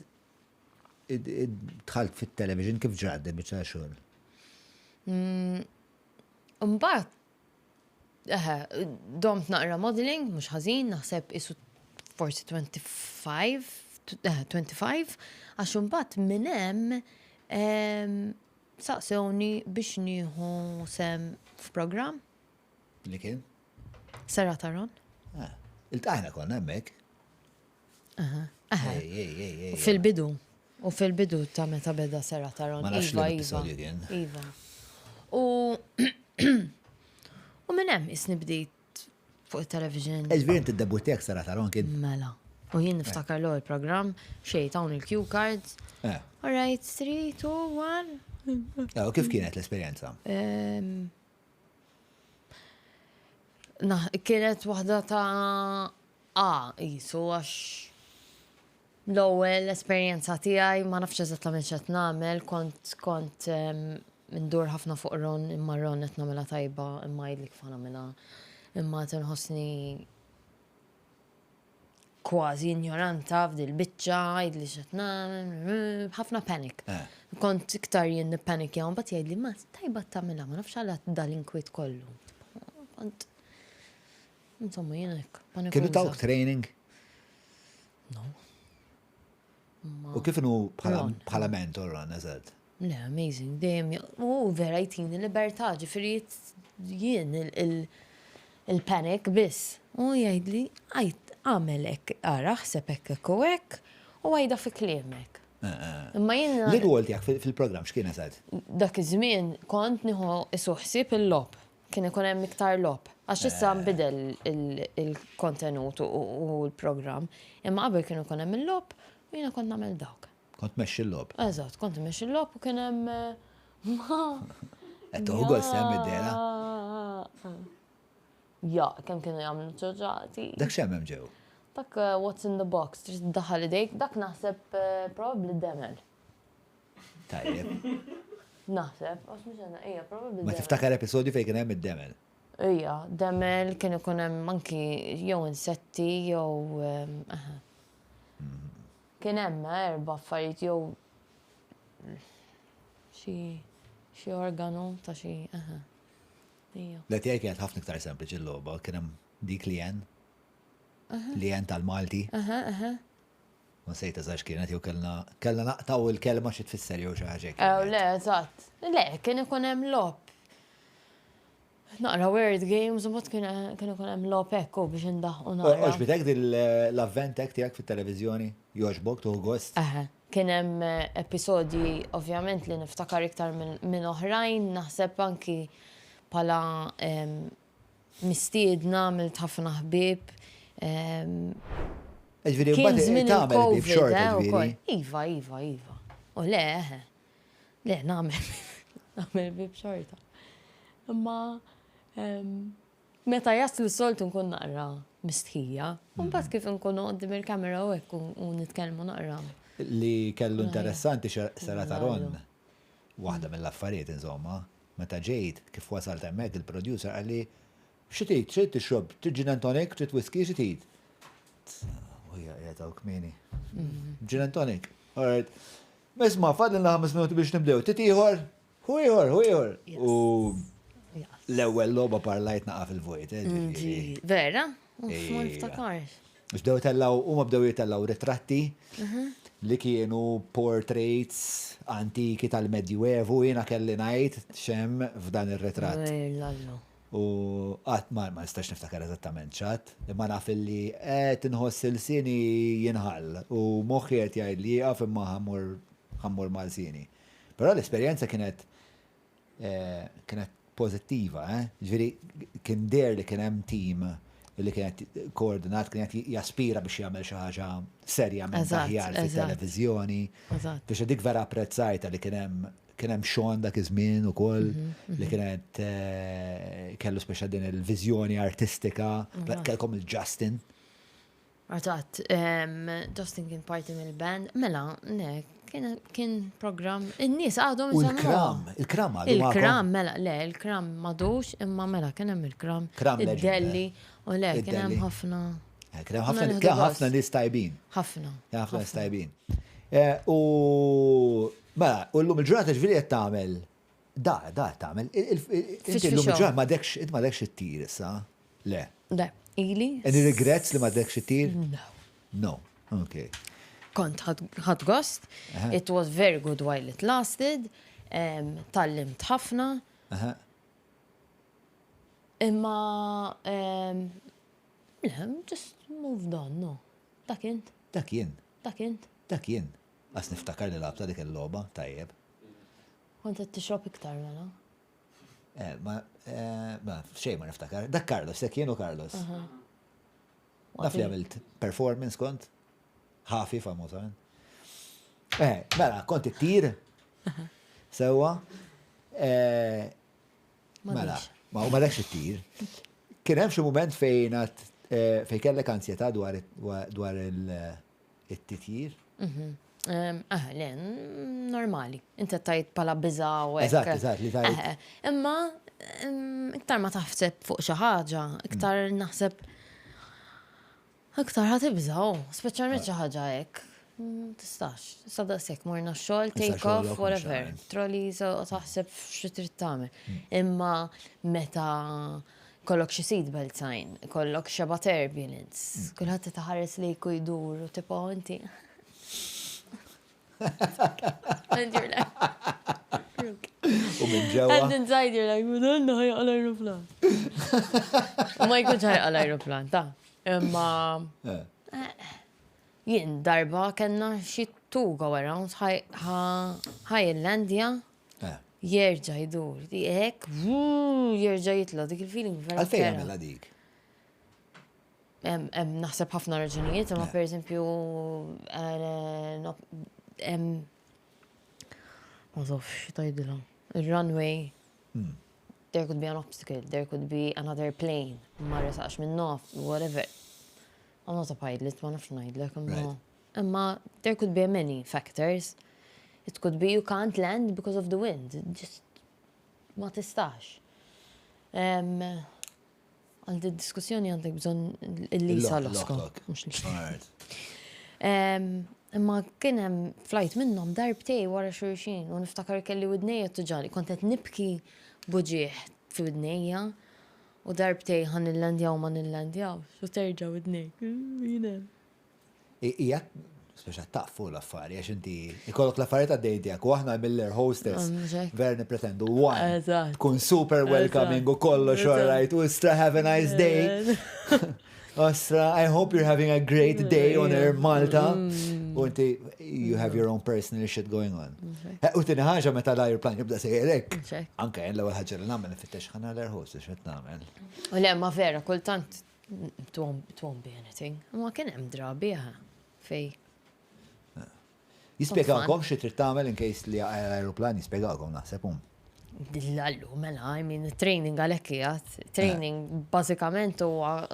dħalt fit-television kif ġradde biċċa xogħol. Mbagħad domt naqra modeling mhux ħażin, naħseb isu forsi 25 għax imbagħad minn hemm saqsewni biex nieħu sem f'programm. Li kien? Sera Taron. Il-taħna konna hemmhekk. Fil-bidu. U fil-bidu ta' meta beda Sera Taron. Ma nafx Iva, l-episodju kien. Iva. U minn hemm isni bdejt fuq il-television. Eġviri inti d-debuttek Sera Taron kien. Mela. U jien niftakar l il-program, xejt hawn il-cue cards. All right, 3, 2, 1. U kif kienet l-esperjenza? Kienet waħda ta' jisu għax l-ewwel esperjenza tiegħi ma nafx eżattament x'qed nagħmel, kont ndur ħafna fuq Ron, imma Ron qed nagħmilha tajba, imma jgħidlik fa nagħmilha, imma tinħossni kważi ignoranta f'dil biċċa, jgħidli x'qed nagħmel, ħafna panic. Kont iktar jien nippanik jew mbagħad jgħidli ma tajba tagħmilha, ma nafx għalha dal-inkwiet kollu. Kont insomma jien hekk. Kienu tawk training? No. U kif inhu bħala mentor Ron, eżatt? Le, amazing, dejjem, vera jtini libertà, ġifieri jien il-panic biss. U jgħidli, għamel hekk, ara ħseb hekk u hekk, u għajda fi kliemek. Imma jien. Li rwol tiegħek fil-programm x'kien eżatt? Dak iż-żmien kont nieħu isuħsib il-lob. Kien ikun hemm iktar lob. Għax issa nbidel il-kontenut u l-programm. Imma qabel kienu ikun hemm il-lob u jiena kont nagħmel dawk. Kont mexxi l-lob. Eżatt, kont mexxi l-lob u kien hemm Qed toħu gost hemm id-dera. Ja, kemm kienu jagħmlu ċoġġati. Dak x'hemm hemm ġew? Dak what's in the box, trid tiddaħħal idejk, dak naħseb probably demel. Tajjeb. Naħseb, għax mhux għandna ejja probably Ma demel. tiftakar episodju fejn kien hemm id-demel. Ija, demel kien ikun hemm anki jew insetti jew kien hemm erba' affarijiet jew xi organu ta' xi Ija. Le tiegħi kienet ħafna iktar sempliċi l-logħba, kien hemm dik lien. Lien tal-Malti. Ma sejta żgħax kienet jew kellna naqtaw il-kelma xi tfisser jew xi ħaġa. Le, eżatt. Le, kien ikun hemm lob. Naqra Word Games u mbagħad kien ikun hemm lob hekk biex indaħħu naqra. Oġbitek l-avventek tiegħek fit-televiżjoni jogħġbok tuħu gost? Kien hemm episodji ovvjament li niftakar iktar minn oħrajn, naħseb anki bħala mistiedna mill ħafna ħbieb. Kien żmien il-COVID ukoll. Iva. U le, nagħmel bib xorta. Imma meta jaslu s-soltu nkun naqra mistħija, u mbagħad kif nkunu qudiem il-kamera u hekk u nitkellmu naqra. Li kellu interessanti Sera Taron, waħda mill-affarijiet insomma, meta ġejt kif wasalt hemmhekk il-producer qalli x'trid tixrob, trid gin and tonic, trid whisky, x'trid. Ujja qiegħed kmieni. Gin and tonic. All right. Misma' fadlilna 5 minuti biex nibdew. Trid ieħor? Hu ieħor. U l-ewwel logħba parlajt naqa' fil-vojt. Vera? Ma niftakarx. Bdew tellaw, huma bdew jitellaw ritratti li kienu portraits antiki tal-Medjuevu, jiena kelli ngħid xem f'dan ir-ritratt. U qatt ma nistax niftakar eżattament ċatt, imma naf illi qed inħoss il-sini jinħall u moħħi qed jgħid li jaqaf imma ħammur mal-sini. Però l-esperjenza kienet pożittiva, ġifieri kien der li kien hemm tim li kienet koordinat, kienet jaspira biex jagħmel xi ħaġa serja minn taħjar fit-televiżjoni. Biex dik vera apprezzajta li kien hemm Sean dak iż-żmien ukoll li kienet kellu speċjal din il-viżjoni artistika, kellkom il-Justin. Artat, Justin kien parti mill-band, mela, kien program, in-nies għadhom U l-kram għadu il-kram, mela, le, il-kram madux, imma mela, kien hemm il-kram, id-delli, u le, kien hemm ħafna. Kien ħafna nies tajbin. Ħafna. Kien ħafna nies tajbin. U mela, u llum il-ġurnata ġifieri qed tagħmel tagħmel. Inti llum il-ġurnata m'għadekx it-tir issa. Le. Le, ili. Any regrets li m'għadekx it-tir? No. Okay. Kont ħad gost, it was very good while it lasted, tallimt ħafna, imma just moved on, no. Dak jien. Għas niftakar li labta dik il-loba, tajjeb. Kont qed tixrob iktar mela. Ma xej ma niftakar. Dak Carlos, jek jienu Carlos. Naf li għamilt performance kont. ħafi famużan. Mela, kont it-tir. Sewa. Mela, ma lekx it-tir. Kien hemm xi mument fejn kellek ansjetà dwar it-titjir? Le, normali. Inti tajt pala biża u Eżatt, li tajt. Imma iktar ma taħseb fuq xi ħaġa, iktar naħseb iktar ħatibżaw, speċjalment xi ħaġa hekk. Tistax, sadaqsek morna xogħol, take off, whatever. Trolleys u taħseb xi trid tagħmel. Imma meta kollok xi seatbelt sign, kollok xi turbulence, kulħadd titaħares lejk u jdur u tipo inti. And you're like, U minn ġewwa. and inside you're like, Madonna ħajqa l-aeroplan. U ma jkunx ħajqa l-aeroplan, ta' imma jien darba kellna xi two go around ħaj il-Landja jerġa' jdur. Hekk jerġa' jitla dik il-feeling vera. Għalfejn għamilha dik? Naħseb ħafna raġunijiet, imma pereżempju ma nafx x'tgħidilha. Il-runway, there could be an obstacle, there could be another plane, ma resaqx minn nof, whatever. I'm not a pilot, ma nafx ngħidlek, imma there could be many factors. It could be you can't land because of the wind. Just ma tistax. Għal di diskussjoni għandek bżon il-lisa l-osko. Imma kien hemm flight minnhom darbtej wara xulxin u niftakar kelli widnejja tuġali. Kont qed nibki buġieħ fi widnejja u darbtej ħan il-landjaw ma nil-landjaw. U terġa' widnejk. Ija, speċa taqfu l-affari, għax inti ikollok l-affarijiet għaddejtijak, u aħna mill-air hostess, ver nipretendu, one, tkun super welcoming u kollox, all right, Ustra, have a nice day. Ostra, I hope you're having a great day on Air Malta. U inti, you have your own personal shit going on. U tini ħaġa meta l-aeroplan jibda sejrek. Anka jen l-ewwel ħaġa li nagħmel nifittex ħana l-air hostess x'qed nagħmel. U le, ma vera, kultant it won't be anything. Ma kien hemm drabi fej. Jispjegalkom xi trid tagħmel in case li l-aeroplan jispjegalkom naħseb Dillallu, mela, I mean, training għalhekk qiegħed. Training bażikament huwa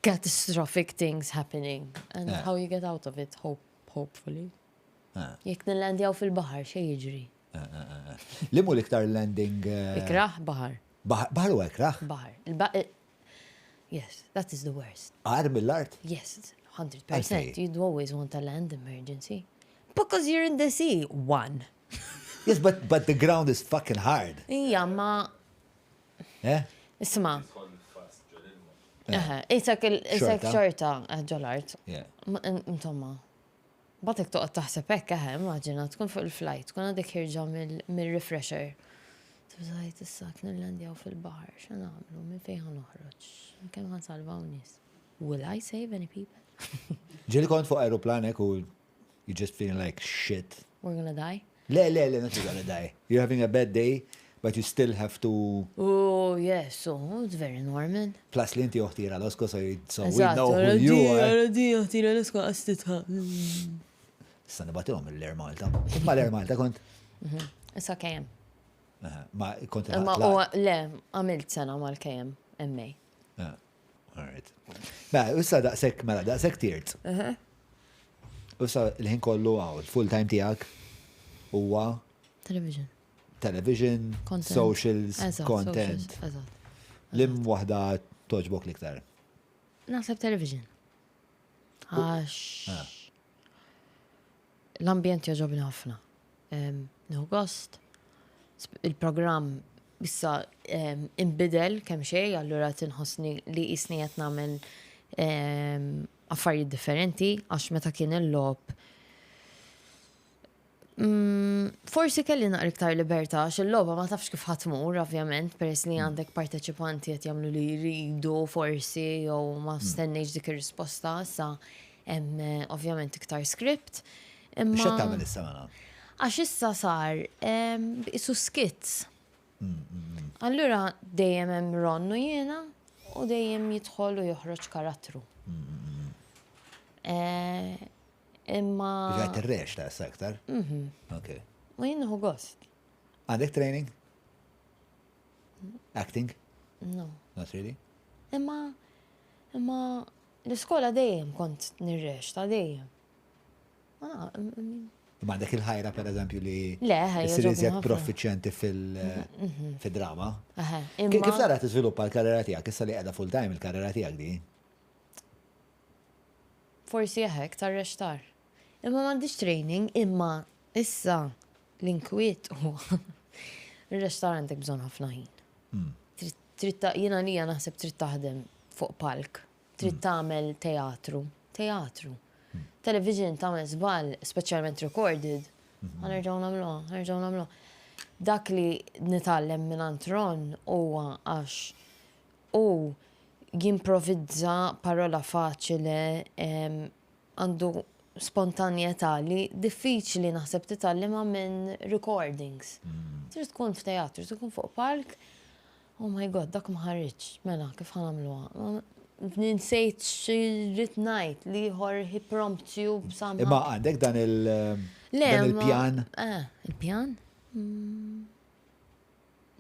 catastrophic things happening and how you get out of it, hopefully. Jek nil-landjaw fil-bahar, xej jiġri. Li mu l-iktar landing? Ikraħ, bahar. Bahar u ikraħ? Bahar. Yes, that is the worst. Għar mill-art? Yes, 100%. You'd always want a land emergency. Because you're in the sea, one. Yes, but the ground is fucking hard. Ija, ma... Isma. Isek xorta ġol-art. Intomma. Batek toqgħod taħseb hekk immaġina tkun fuq il-flight, tkun għadek jirġa mill-refresher. Tibżajt issa nillandjaw fil-baħar, x'nagħmlu minn fejn ħanoħroġ? Kemm ħansalvaw nies? Will I save any people? Ġieli kont fuq aeroplanek u you just feeling like shit. We're gonna die? Le, not you're gonna die. You're having a bad day, but you still have to... Oh, yes, so it's very normal. Plus li inti uħtira l-osko, so we know who you are. Di uħtira l-osko għastitħa. Issa nibatilhom l-Air Malta. Ma l-Air Malta kont? Issa KM. Ma kont le, għamilt sena ma l-KM, MA. Alright. Ma, issa daqsek, mela, daqsek tirt. Issa l-ħin kollu għaw, full-time tijak, huwa television, socials, content. Lim wahda toġbok liktar? Naħseb television. Għax l-ambjent jaġobni ħafna. Nħu gost. Il-program issa imbidel kemm xej, allura tinħossni li jisni qed nagħmel affarijiet differenti għax meta kien il-lob forsi kelli naqra iktar libertà għax il-logħba ma tafx kif ħatmur, ovvjament, peress li għandek parteċipanti qed jagħmlu li jridu forsi jew ma stennejx dik ir-risposta, issa hemm ovvjament iktar script, X'qed tagħmel issa mela? Għax issa sar isu skits. Allura dejjem hemm Ronnu jiena u dejjem jidħol u joħroġ karattru. Imma. Ġajt ir-rex ta' issa aktar? Okay. Ma jien nieħu gost. Għandek training? Acting? No. Not really? Imma l-iskola dejjem kont nirrex ta' dejjem. Ma għandek il-ħajra per eżempju li Le, ħajja issir ġobni iżjed ħafna. profiċjenti fil-drama. Kif Imma tara tiżviluppa l-karriera tiegħek? Issa li qiegħda full time il-karriera tiegħek di? forsi jeħek tar-rextar. Imma m'għandix training, imma issa l-inkwiet u il-rextar għandek bżonn ħafna ħin. Jiena li naħseb trid taħdem fuq palk, trid tagħmel teatru. Television tagħmel żball, speċjalment recorded. Ħanerġgħu nagħmluha. Dak li nitgħallem minn Ron huwa għax jimprovizza parola faċile, għandu spontanjetà li diffiċli naħseb titgħallimha minn recordings. Trid tkun f'teatru, trid tkun fuq palk. Oh my God, dak ma ħarriġ. Mela, kif ħanamluha? Ninsejt xi rid ngħid li ieħor he prompt you b'sama. Imma għandek dan il-pjan? Il-pjan?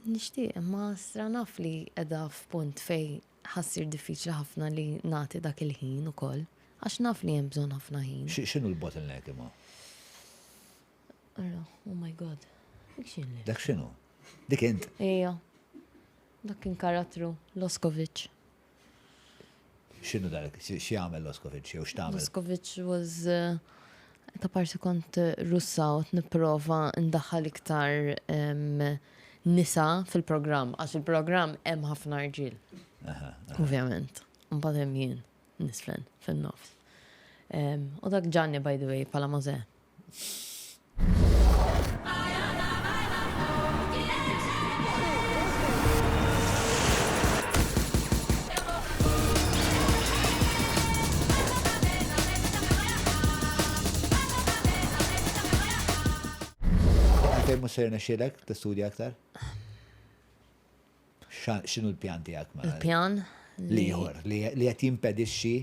Nixtieq, imma stranaf li qiegħda f'punt fej ħassir diffiċli ħafna li nagħti dak il-ħin ukoll. Għax naf li hemm bżonn ħafna ħin. X'inhu l-bottleneck imma? Oh my God. Dak x'inhu? Dik int? Ija. Dak kien karattru, Loskovic. X'inhu dak? X'jagħmel Loskovic jew x'tagħmel? Loskovic was ta' parti kont Russa u nipprova ndaħħal iktar nisa fil-programm, għax il-programm hemm ħafna rġiel. Ovvjament. Mbagħad hemm jien nisfen fin-nofs. U dak Gianni, by the way, pala Mosè. Fejn mhux ser nexxielek tistudja aktar? X'inhu l-pjan tiegħek ma? Il-pjan Liħor, li qed jimpedixxi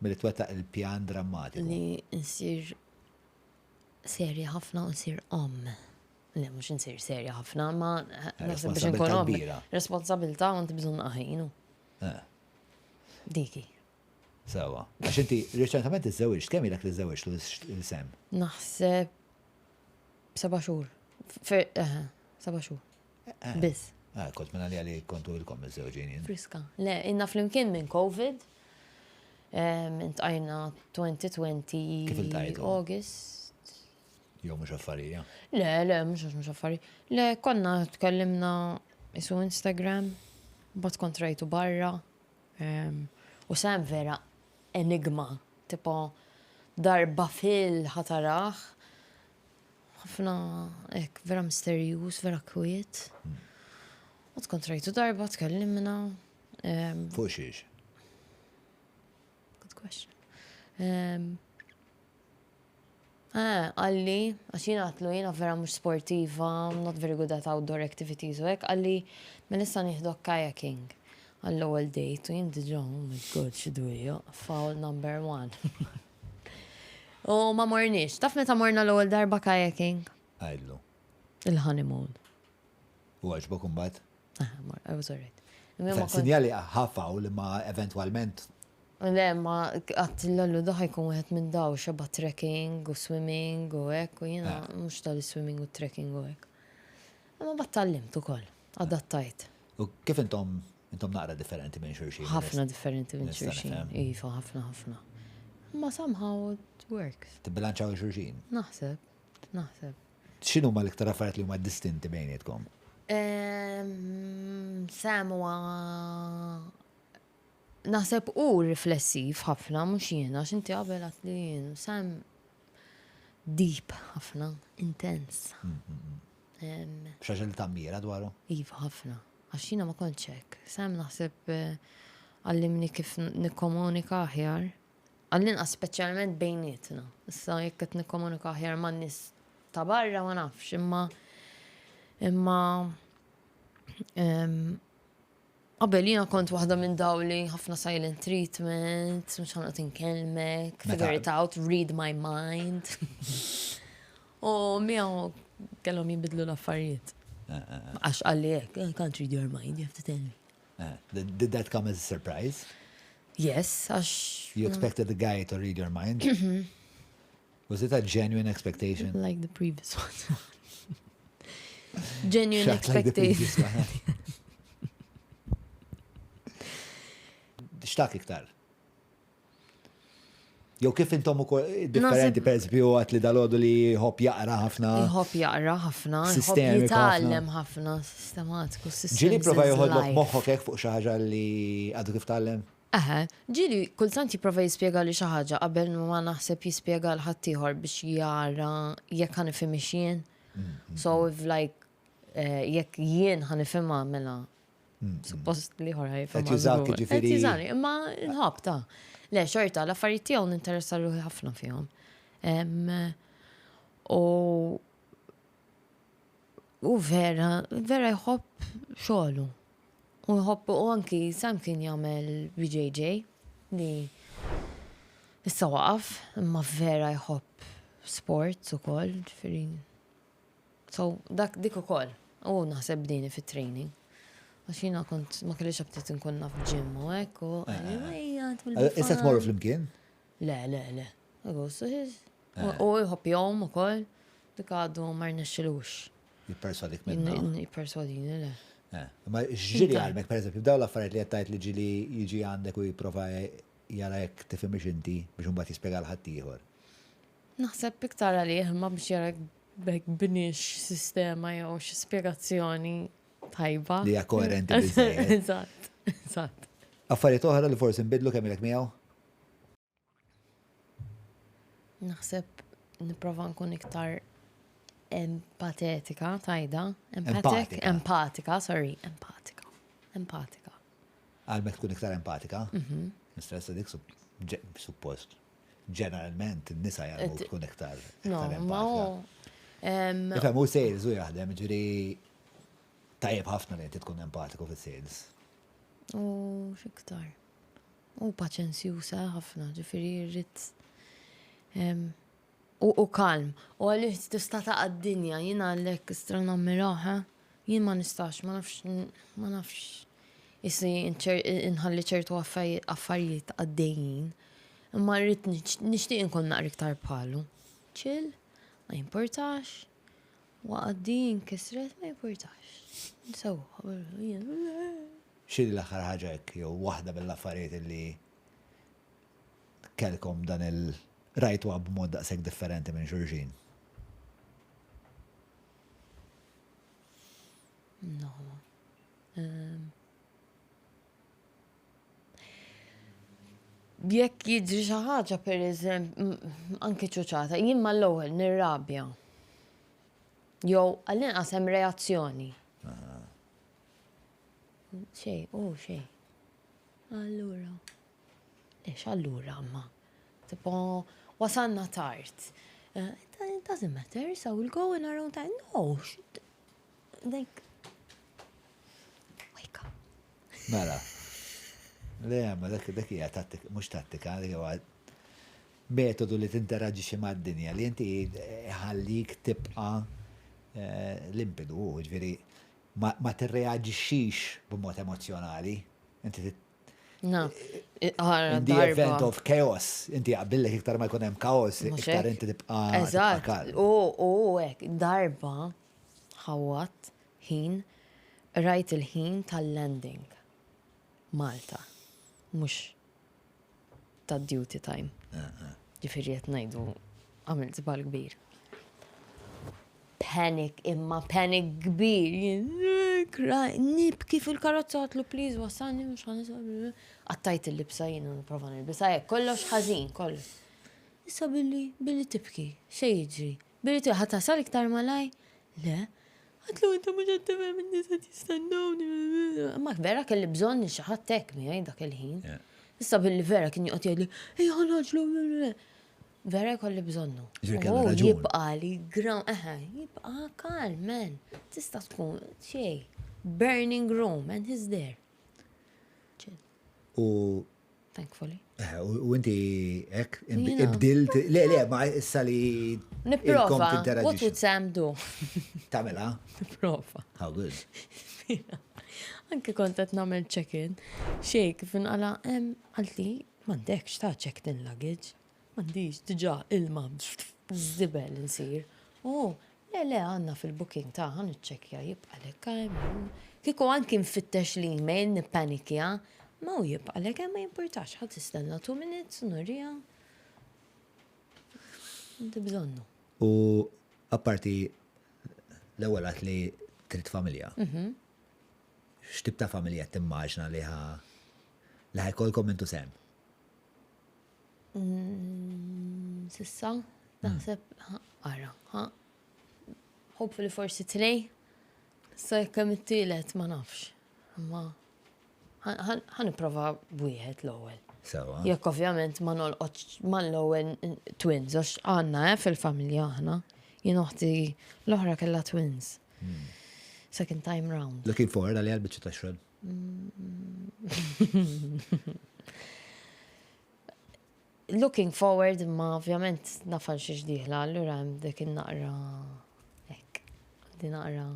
milli twettaq il-pjan drammatiku. li nsir serja ħafna u nsir Le, mhux nsir serja ħafna, ma naħseb biex responsabilità nkun kbira. Responsabilità u inti bżonn aħinu. Diki. Sewa. Għax inti reċentament iżżewġt, kemm ilek li żżewġt l-sem? Naħseb 7 xhur. 7 xhur. Biss. Kont minna li għali kontu il-kom iż-żewġin. Friska. Le, inna flimkien minn COVID. Intajna 2020 Kif iltajtu? August. Jew mhux affarija. Le, mhux affari. Le, konna tkellimna isu Instagram, bat kontrajtu barra. U Sam vera enigma, tipo darba fil-ħataraħ. ħafna vera misterjus, vera kwiet. U tkontrajtu darba, tkellimna. Fuq xiex? Good question. Għalli, għax jina għatlu jina vera mux sportiva, not very good at outdoor activities u għek, għalli melissa nieħdu kayaking għall-ewwel date u jien diġà, oh my God, xidu hija, foul number 1. U ma morniex, taf meta morna l-ewwel darba kayaking? Għajdlu. Il-honeymoon. U għaġbok imbagħad? I was alright. Sinjali ħafaw li ma eventualment. Le, ma għat l-għallu daħi kun għet minn daw xaba trekking u swimming u għek, u jina mux tal-swimming u trekking u għek. Ma battallimt u koll, adattajt. U kif intom naqra differenti minn xurxin? ħafna differenti minn xurxin. Iva, ħafna. Ma somehow it works. Tibbilanċaw xurxin? Naħseb. X'inhu ma l-iktar affarijiet li huma distinti bejnietkom? Sam huwa naħseb u riflessiv ħafna, mhux jiena, x'inti qabel għat li jien. Sam deep ħafna, intens. Xaġa li tammira dwaru? Iva ħafna. Għax jiena ma kontx hekk. Sam naħseb għallimni kif nikkomunika aħjar, Għallin speċjalment bejnietna. Issa jekk qed nikkomunika aħjar man-nies ta' barra ma nafx, imma qabel jiena kont waħda minn dawli ħafna silent treatment, mhux ħanqod inkellmek, figure it out, read my mind. U miegħu kellhom jinbidlu l-affarijiet. Għax qalli hekk, I can't read your mind, you have to tell me. Did that come as a surprise? Yes, għax You expected the guy to read your mind? Was it a genuine expectation? like the previous one. Genuine Shocked like the expectation. previous one. Xtaq iktar? Jew kif intom ukoll differenti per eżempju għat li dal-għodu li hop jaqra ħafna. Jħobb jaqra ħafna, jħobb Sistemiku jitgħallem ħafna, sistematiku, Ġili prova joħodlok moħħok hekk fuq xi ħaġa li għadu kif tgħallem? Ġili, kultant jipprova jispjega li xi ħaġa qabel ma naħseb jispjega l-ħadd ieħor biex jara jekk ħanifhem jien. So if like jekk jien ħanifhimha mela suppost li ħor ħajfhem. Qed jużawk jiġifieri- Qed jużani, imma nħobb ta'. Le, xorta, l-affarijiet tiegħu ninteressa ruħi ħafna fihom. U vera jħobb xogħlu. U jħobb u anki Sam kien jagħmel BJJ li issa waqaf, imma vera jħobb sports ukoll, ġifieri. So dik ukoll. U naħseb dini fit-training. Għax jiena kont ma kellix aptit nkun naf ġim u hekk u Issa tmorru fl-imkien? Le. Agosto u jħobb jom ukoll dik għadu ma rnexxilux. Jippersuadik minna. Jipperswadini le. Ma ġili għalmek, per eżempju, b'daw l-affarijiet li għattajt li ġili jiġi għandek u jiprofa jara jek tifimix inti biex un bat jispiega l-ħadd ieħor. Naħseb iktar għalih ma biex jara bek binix sistema jew xi spjegazzjoni tajba. Li hija koerenti biżżejjed. Eżatt. Affarijiet oħra li forsi nbidlu kemmilek miegħu? Naħseb nipprova nkun iktar empatetika, tajda. Empatika. Għalmek tkun iktar empatika? Nistressa dik suppost. Ġeneralment, n-nisa jgħalmu tkun iktar empatika. Ifem, u sales u jaħdem, ġiri tajjeb ħafna li tkun empatiku fil-sales. U xiktar. U paċenzjusa ħafna, ġifiri rrit. U kalm. U għalli tista taqad-dinja, jina għallek strana miraħa, jien ma nistax, ma nafx. Issi inħalli ċertu affarijiet għaddejjin. Imma rrit nishtiq nkun naqra iktar bħalu. Chill, ma jimportax. Waqaddin kisret ma jimportax. Nsaw, Xili l-axar ħaġek, jew waħda bil-affarijiet li kelkom dan il-rajtu b'mod daqshekk differenti minn xulxin? No. Jekk jiġri xi ħaġa pereżempju, anke ċuċata, jien mal-ewwel nirrabja. Jew għall-inqas hemm reazzjoni. Xej. Allura. Lex allura, amma. Tipo, wasanna tard. It doesn't matter, so we'll go in our own time. No, like, wake up. Mela. Le, ma dak hija tattika, mhux tattika, dik huwa metodu li tinteraġixxi mad-dinja li inti ħallik tibqa' limpidu, ġifieri ma tirreaġixxix b'mod emozjonali. Inti No. in the event of chaos, inti għabillek iktar ma jkun hemm kaos, iktar inti tibqa' Eżatt. kalm. U hekk darba ħawat ħin rajt il-ħin tal-landing Malta. Mhux tad-duty time. Ġifieri qed ngħidu għamil żball kbir. Panic kbir. Nibki fil-karozza għatlu please wassani mux ħanisab. Għattajt il-libsa jina niprofa nil-bisa jek kollox ħazin, kollox. Issa billi tibki, xej jiġri. Billi tibki, ħatta sal iktar malaj? Le, għatlu għinta mux għattama minn nisa tistannaw. Ma vera kelli bżon xaħat tekmi għaj dak il-ħin. Issa billi vera kien joqgħod jgħidli, ej ħanaġlu, vera jkolli bżonnu. Ġifieri kellu raġun. Jibqa' li jibqa' calm, man. Tista' tkun xej. Burning room, and he's there. U Thankfully. u inti ek Jina. ibdilt, le, ma issa li Nipprova. What tinteraġixxu. would Sam do? Tamela? Nipprova. How good. Anke kont qed nagħmel check-in. Xej kif inqala għalli m'għandekx ta' checked-in luggage. M'għandix diġà ilma żibel insir. Le għandna fil-booking ta' ħan iċċekkja jibqa' lek kieku anki nfittex l-email nippanikja, ma hu jibqa' lek ma jimpurtax ħadd tistenna 2 minutes nurija. Inti bżonnu. U apparti l-ewwel għat li trid familja. X'tib ta' familja timmaġna li ħajkolkom intu Sam? Sissa, naħseb, ara, hopefully forsi 3. Sa kemm it-tielet ma nafx. Ma ħaniprova wieħed l-ewwel. Sewa. Jekk ovvjament ma nolqotx mal-ewwel twins, għax għandna fil-familja aħna. Jien uħti l-oħra kellha twins. Second time round. Looking forward għalli għal-bicċu ta' xogħol. Looking forward, ma ovvjament nafal xi ġdieħla, allura hemm dik in-naqra hekk. Di naqra.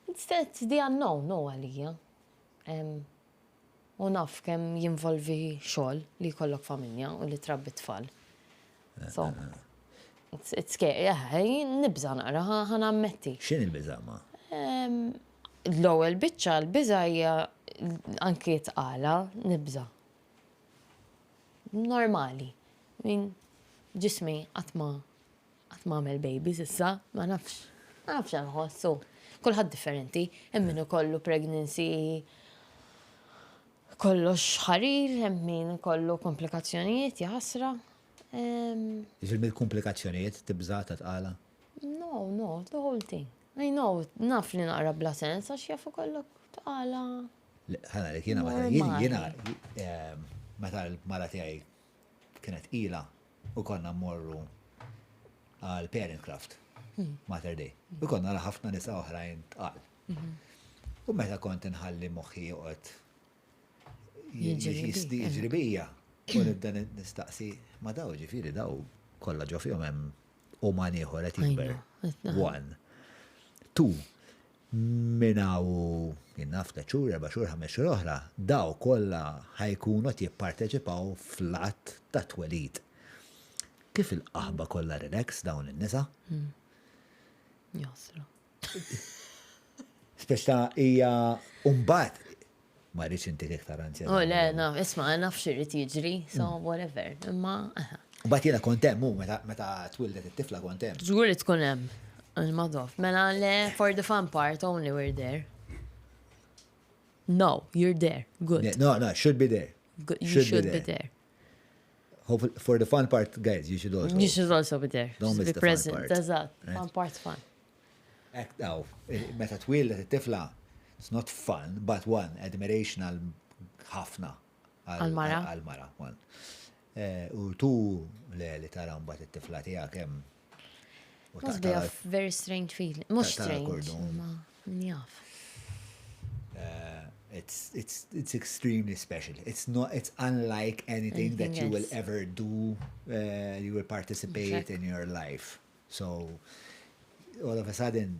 Instead di unknown no għalija. U naf kemm jinvolvi xogħol li jkollok familja u li trabbi tfal. So, it's scary. Nibża naqra, ħana ammetti. X'in il-biżama? L-ewwel biċċa l-biża hija anke tqala nibża. Normali. Min ġismi qatt ma għamel babies issa, ma nafx. Ma nafx nħossu. Kulħadd differenti, hemm min ikollu pregnancy kollox ħarir, hemm min ikollu komplikazzjonijiet jaħasra. Jiġil mill-komplikazzjonijiet tibża ta' tqala? No, the whole thing. I know, naf li naqra bla sens, għax jafu kollok tqala. Ħana li kiena meta l-mara tiegħi kienet ila u konna mmorru għal parent craft, Mater Day. U konna għal ħafna nisa oħrajn tqal. U meta kont inħalli moħħi joqgħod jiġri bija. U nibda nistaqsi ma daw ġifieri daw kollha ġo fihom hemm uman ieħor qed jikber. 1. 2. Minnaw jinnaf ta' ċur, 4 xhur, 5 xhur oħra, daw kollha ħajkunu qed jipparteċipaw fl-att ta' twelid. Kif il-qaħba kollha relax dawn in-nisa? Jasra. Speċta hija mbagħad ma rridx inti iktar anzja. Le, naf, isma' naf xirrid jiġri, so whatever. Imma Mbagħad jiena kont hemm meta twildet it-tifla kont hemm. żgur li tkun hemm. Il-madof. Mela le, for the fun part, only we're there. No, you're there. Good. No, should be there. Good. You should be there. Hopefully, for the fun part, guys, you should also. You should also be there. Don't miss be the present. fun part. That's that. Right? Fun part's fun. Now, meta twildet it-tifla, it's not fun, but one, admiration għal ħafna. Għal-mara. Għal-mara, one. U tu li tara mbagħad it-tifla tiegħek hemm. Must be a very strange feeling. Mux strange. Ma njaf. It's extremely special. It's unlike anything that you will ever do. You will participate in your life. So, all of a sudden,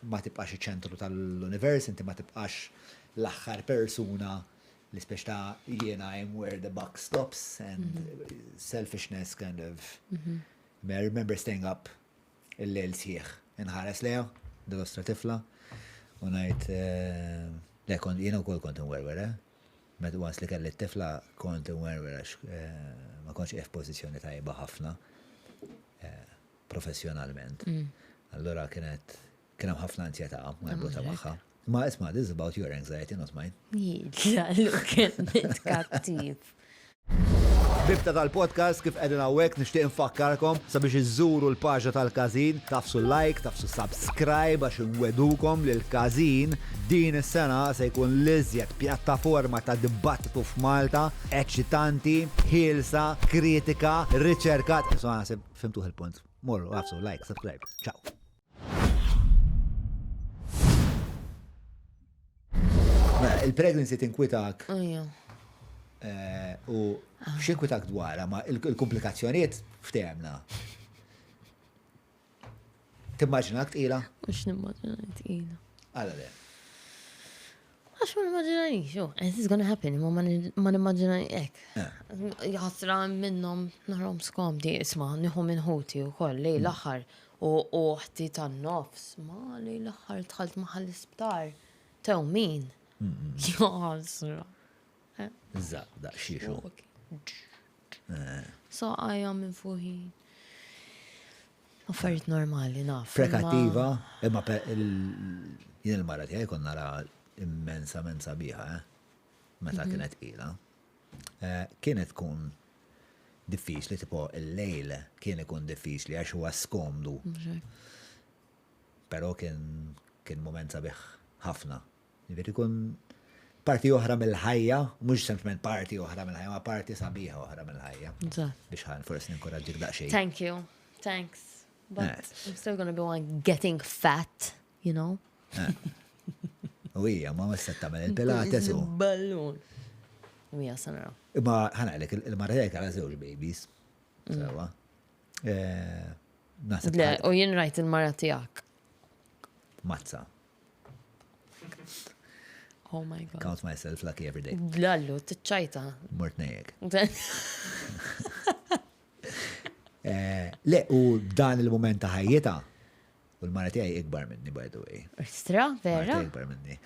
ma tibqax iċ-ċentru tal-univers, inti ma tibqax l-aħħar persuna li speċta jiena I'm where the buck stops and selfishness kind of. I remember staying up il-lejl sieħ inħares leja, d-gostra tifla, u najt, le, jena u kol kont n-werwera, med once li kelli t-tifla kont n-werwera, ma konċ f-pozizjoni tajba ħafna, professionalment. Allora kienem ħafna ansjeta, marbuta maħħa. Ma isma, this is about your anxiety, not mine. Jidla, look at it, kattiv. Bibta tal-podcast kif qegħdin hawnhekk nixtieq infakkarkom sabiex iżżuru l-paġa tal-Każin, tafsu like, tafsu subscribe għax inwedukom li l-Każin din is-sena se jkun l-iżjed pjattaforma ta' dibattitu f'Malta, eċċitanti, ħielsa, kritika, riċerkat. So naħseb fimtuh il-punt. Morru, għafsu, like, subscribe. Ciao. Il-pregnancy tinkwitak. U xinkwitak dwarha, ma il-komplikazzjonijiet f'temna. Timmaġinak tqila? Mux nimmaġina tqila. Għala le. Għax ma nimmaġinani, it's gonna happen, ma nimmaġinani ek. Jħasra minnom naħrom skomdi, isma, niħu minn ħuti u koll, lej l-axar, u ħti tan-nofs, ma lej l-axar tħalt maħal l-isptar. Tew min? Jħasra. Zaq, da xiexu. So għajja minn fuħin. Affarijiet normali, naf. Prekattiva, imma jien il-mara tiegħi kon nara immensa biħa, meta kienet ila. Kienet tkun diffiċli, tipo il-lejl kien ikun diffiċli għax huwa skomdu. Però kien moment sabiħ ħafna. Jiġifieri ikun parti oħra mill-ħajja, mhux sempliment parti oħra mill-ħajja, ma parti sabiħa oħra mill-ħajja. Biex ħan forsi ninkoraġġik daqsxejn. Thank you. Thanks. But I'm still gonna be one getting fat, you know? U hija ma mista tagħmel il-pilates u. Ballun. U hija sanara. Imma ħanaqlek il-mara tiegħek għal żewġ babies. Sewa. Le, u jien rajt il-mara tiegħek. Mazza. Oh my God. Count myself lucky every day. Lallu, t-ċajta. Mort nejek. Le, u dan il-moment ta' ħajjita, u l-mara tiegħi ikbar minni, by the way. Istra, vera? Ikbar minni.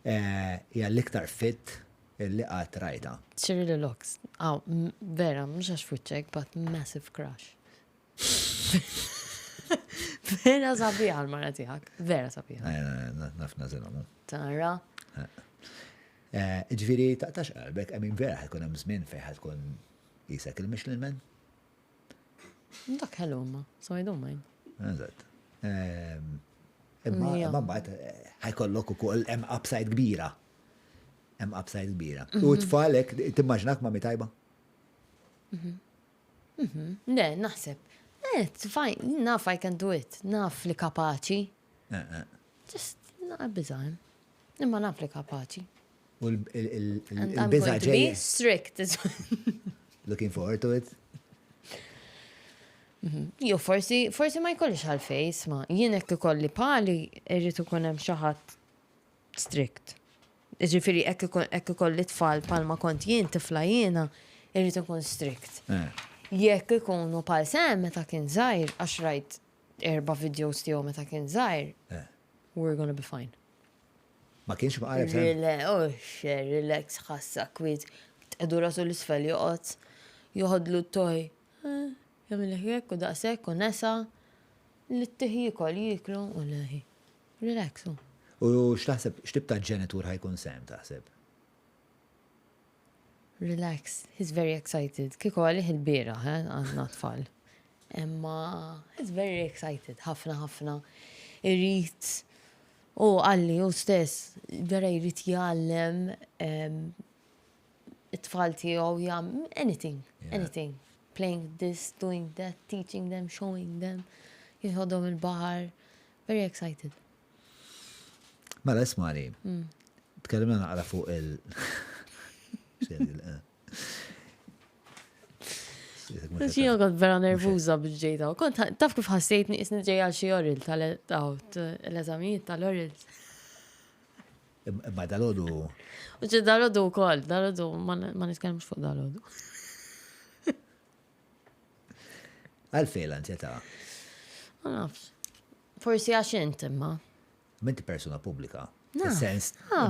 Hija l-iktar fit li qatt rajta. Shirley Lux. Vera, mhux għax fuċċek, but massive crush. Vera sabiħa l-mara tiegħek. Vera sabiħa. Naf nażilhom. Tara. Ġifieri taqtax qalbek, vera ħajkun hemm żmien fejn ħadkun isek il-Michelin Man? Dak ħelu ma, so I don't mind. Eżatt. Imma mbagħad ħajkollok ukoll hemm upside kbira. Hemm upside kbira. U tfalek timmaġnak ma' tajba? Le, naħseb. It's fine, naf I can do it. Naf li kapaċi. Just biżgħem. Imma naf li kapaċi. U And I'm l-biża going to be ġejja. strict as well. Looking forward to it. Jo, forsi ma jkollix għal-fejs, ma jien ekk ikolli pali irrid ikun hemm xi ħadd strict. Ġifieri ekk ikolli tfal pal ma kont jien tifla jiena irrid ikun strict. Jekk ikunu pal sem meta kien żgħir għax rajt 4 videos tiegħu meta kien żgħir, we're gonna be fine. Ma kienx ma qareb sem. Relax, ħassa, kwid. Tqedu rasu l-isfel joqgħod, joħodlu t-toj. Jamilek jekk u daqshekk u nesa li t-tiħi jikol jiklu u leħi. Relaxu. U x'taħseb x'tib ta' ġenitur ħajkun sem taħseb? Relax, he's very excited. Kieku għalih il-bira, għandna tfal. Imma he's very excited, ħafna. Irrit u għalli u stess, vera jrid jgħallem it-tfal tiegħu jagħmel anything. Playing this, doing that, teaching them, showing them, jħodhom il-baħar. Very excited. Mela ismani. Tkellimna naqra fuq Xina kont vera nervuża bġejta. Kont taf kif ħassejtni isni ġej għal xi oril tal-eżamijiet tal-oril. Ma dalodu. U ġi dalodu wkoll, dalodu ma nitkellmux fuq dalodu. Għalfejn l-ansjetà? Ma nafx. Forsi għax int imma. Minti persuna pubblika. Naf. Sens,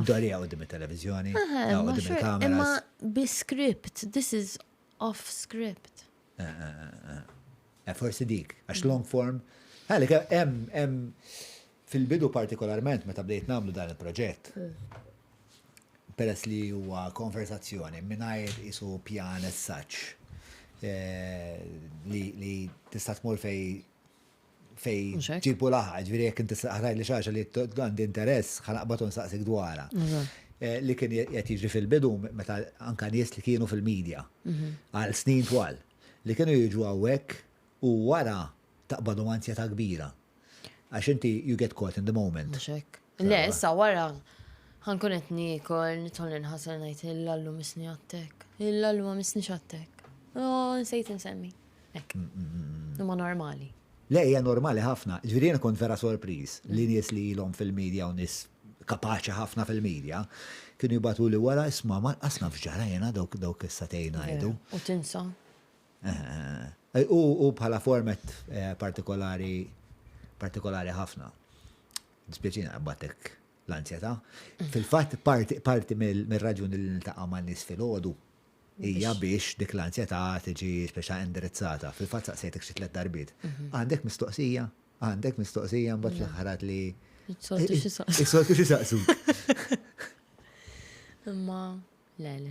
dorija għoddim il-televizjoni, għoddim Imma il-kameras. bi script, this is off script. Forsi dik, għax long form. Għalik, fil-bidu partikolarment, meta bdejt namlu dan il-proġett, peress li huwa konversazzjoni mingħajr isu pjan as such li tista' tmur fej ġibu laħħa, ġifieri jekk inti ħraj li xaġa li għandi interess ħanaqbad nsaqsik dwarha. Li kien qed jiġri fil-bidu meta anke nies li kienu fil-medja għal snin twal li kienu jiġu hawnhekk u wara taqbadu ansjetà kbira. Għax inti you get caught in the moment. Le, issa wara ħankun qed niekol nitħol inħassel ngħid illallu misni għattek. Illallu ma misni x'għattek. Nsejt insemmi. Hekk. Huma normali. Le, hija normali ħafna. Ġifieri jien kont vera sorpriż li nies li ilhom fil-medja u nies kapaċi ħafna fil-medja kienu jibatu li wara isma' ma qasna f'ġara jena dawk is-satejn ngħidu. U tinsa. U bħala format partikolari ħafna. Dispjaċina battek l-ansjetà. Fil-fatt parti mill-raġuni li niltaqa' man nies filgħodu hija biex dik l-ansjetà tiġi speċa indirizzata. Fil-fatt saqsejtek xi 3 darbiet. Għandek mistoqsija mbagħad fl-aħħarat li Is-soltu xi saqsu. Imma le.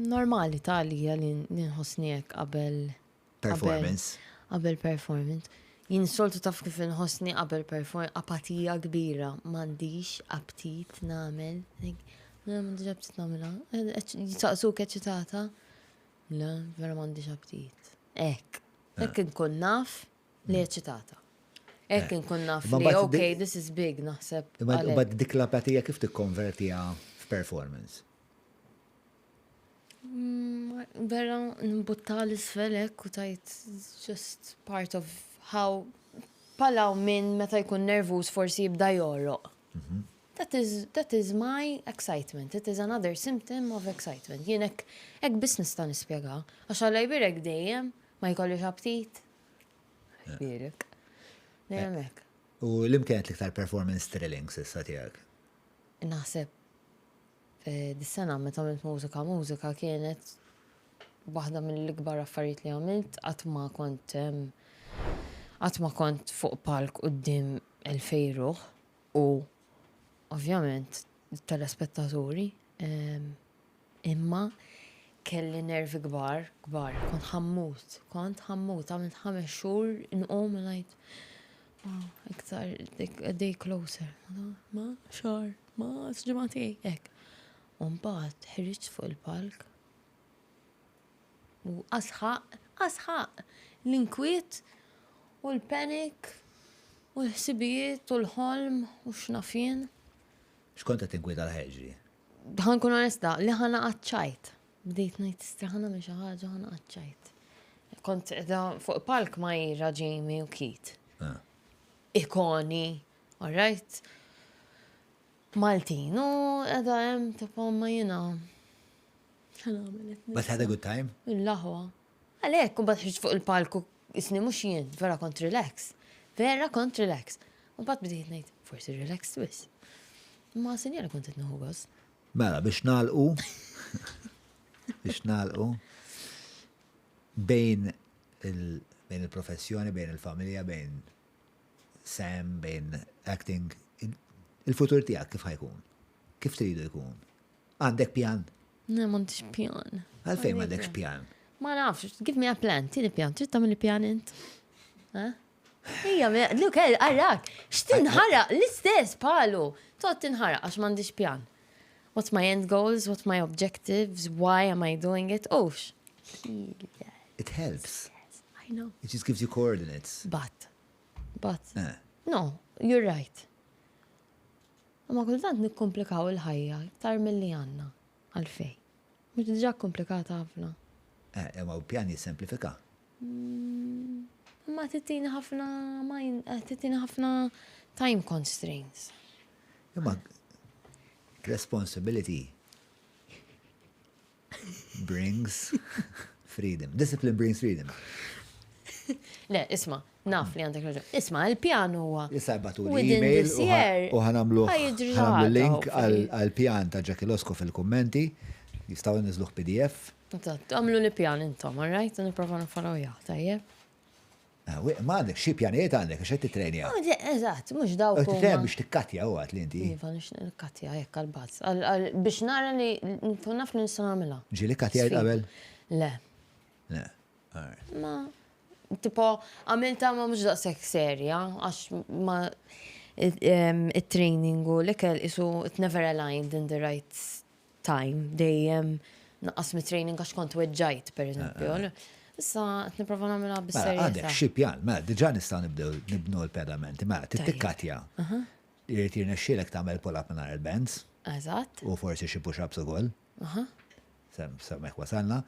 Normali talija li nħossni hekk qabel performance. Qabel performance. Jien soltu taf kif inħossni qabel performance apatija kbira, m'għandix aptit nagħmel. M'għandix aptit nagħmilha. Jisaqsuk eċitata. Le, vera m'għandix aptit. Hekk inkun naf li eċitata. Hekk inkun naf li okay, this is big naħseb. Imma dik l-apatija kif tikkonvertiha f'performance? Vera nbutta l-isfelek u tajt just part of how palaw minn meta jkun nervus forsi jibda jorroq. That is my excitement. It is another symptom of excitement. Jien hekk business ta' nispjega. Għax għalla jbirek dejjem ma jkollix aptit. Jbirek. Dejjem hekk. U l-imkienet l-iktar performance thrilling s'issa tiegħek? Naħseb dis-sena meta għamilt mużika kienet waħda mill-ikbar affarijiet li għamilt qatt ma kont fuq palk quddiem il-fejruħ u ovvjament telespettaturi imma kelli nervi kbar, kont ħammut, għamilt 5 xhur inqom u ngħid iktar a day closer. Ma xar, ma s-ġimgħatej hekk. U mbagħad ħriġt fuq il-palk. U asħaq l-inkwiet u l-panic u l-ħsibijiet u l-ħolm u x'nafien. X'kont qed tinkwiet għal-ħeġri? Ħankun onesta, li ħana qaċċajt. Bdejt ngħid tista' ħana xi ħaġa ħana qaċċajt. Kont fuq palk ma jira Jamie u Keith. Ikoni, all right? Maltin, u edha jem, tipo, ma jina. But had a good time? Il-laħwa. Għalek, u bat fuq il-palku, isni mux jien, vera kont relax. U bat bdiet nejt, forsi relax twis. Ma sinjera kont etnuħu għaz. Mela, biex nalqu, bejn il-professjoni, bejn il-familja, bejn Sam, bejn acting, il-futur tijak kif ħajkun? Kif tridu jkun? Għandek pjan? Ne, m'għandix pjan. Għalfejn m'għandekx pjan? Ma nafx, give me a plan, tini pjan, trid tagħmel pjan int? Ija, look, għarrak, x'tinħaraq l-istess palu. Tot tinħaraq għax m'għandix pjan. What's my end goals? What's my objectives? Why am I doing it? It helps. Yes, I know. It just gives you coordinates. But, no, you're right. Ma kultant nikkomplikaw il-ħajja, iktar mill-li għanna, għalfej. Mux diġa komplikata ħafna. Ma u pjan jissemplifika. Ma tittina ħafna time constraints. Ma responsibility brings freedom. Discipline brings freedom. Le, isma, naf li għandek raġun. Isma, il-pjan huwa. Jisabatu l-email u ħanamlu link għal-pjan ta' Jackie Losco fil-kommenti. Jistaw nizluħ PDF. Għamlu li pjan intom, all right? Niprofa nifaraw tajjeb. Ma għandek xi pjanijiet għandek, għax qed titrenja. Eżatt, mhux dawk. Titrenja biex tikkatja u għat li inti. Iva, nix nikkatja jekk għal-bazz. Biex nara li naf li nista' nagħmilha. Ġili kattja qabel? Le. Le. Ma, tipo, għamilta ma mux daqsek serja, għax ma il-training u l-ikel isu it never aligned in the right time. Dejjem naqqas mit-training għax kont weġġajt, per eżempju. Issa, t-niprofa namela bis-serja. Għandek xi pjan, diġà nistgħu nibnu l-pedamenti, tikkatja. Irrid jirnexxielek tagħmel pull-up minn il-bands. Eżatt. U forsi xi push-ups ukoll. Semmek wasalna.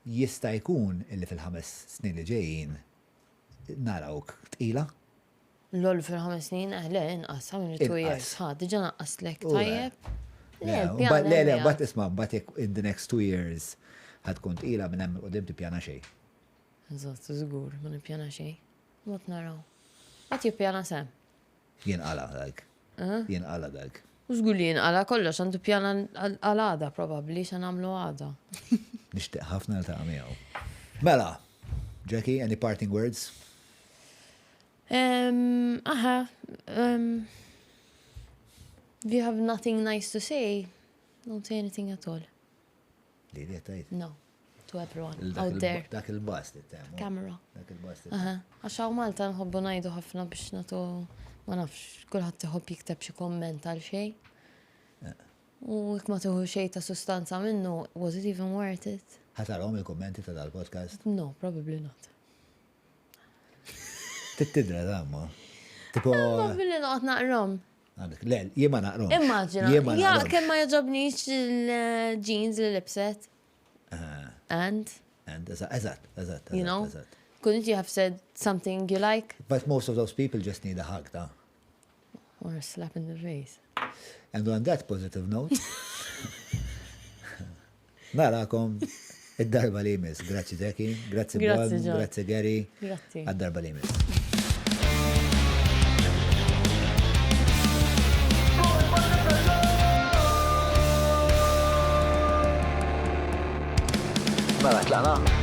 Jista' jkun illi fil-5 snin li ġejjin narawk tqila. L-ol fil-5 snin, le, inqas, għamil 2 years. Diġà naqqaslek tajjeb. Le, bat isma' bat in the next 2 years ħadkun tqila minn hemm qudiem tippjana xejn. Eżatt, żgur, ma nippjana xejn. Mod naraw. Qed jippjana sem. Jinqala dak. Jinqala dak. U żgur li jinqala kollox għandu pjana għal-għada probabbli xa nagħmlu għada. Nixtieq ħafna niltaqa' miegħu. Mela, Jackie, any parting words? If you have nothing nice to say, don't say anything at all. Li tajt. No, to everyone out there. Dak il-bast it-tem. Camera. Dak il-bast. Għaxaw Malta nħobbu najdu ħafna biex natu, ma nafx, kullħat tiħobb jikteb xi komment għal xej. U jek ma tuħu xej ta' sustanza minnu, was it even worth it? Ħatarom il-kommenti ta' dal-podcast? No, probably not. Tittidra damma. Tipo. Probably not naqrom. Le, jema naqrom. Immaġina, ja, kemm ma jaġobnix il-jeans li libset. And, eżatt. you know, couldn't you have said something you like? But most of those people just need a hug, ta. Or a slap in the face. And on that positive note, narakom id-darba li jmiss. Grazzi Jackie, grazzi Bon, grazzi Gary, għad-darba li jmiss. Mela, tlaqna?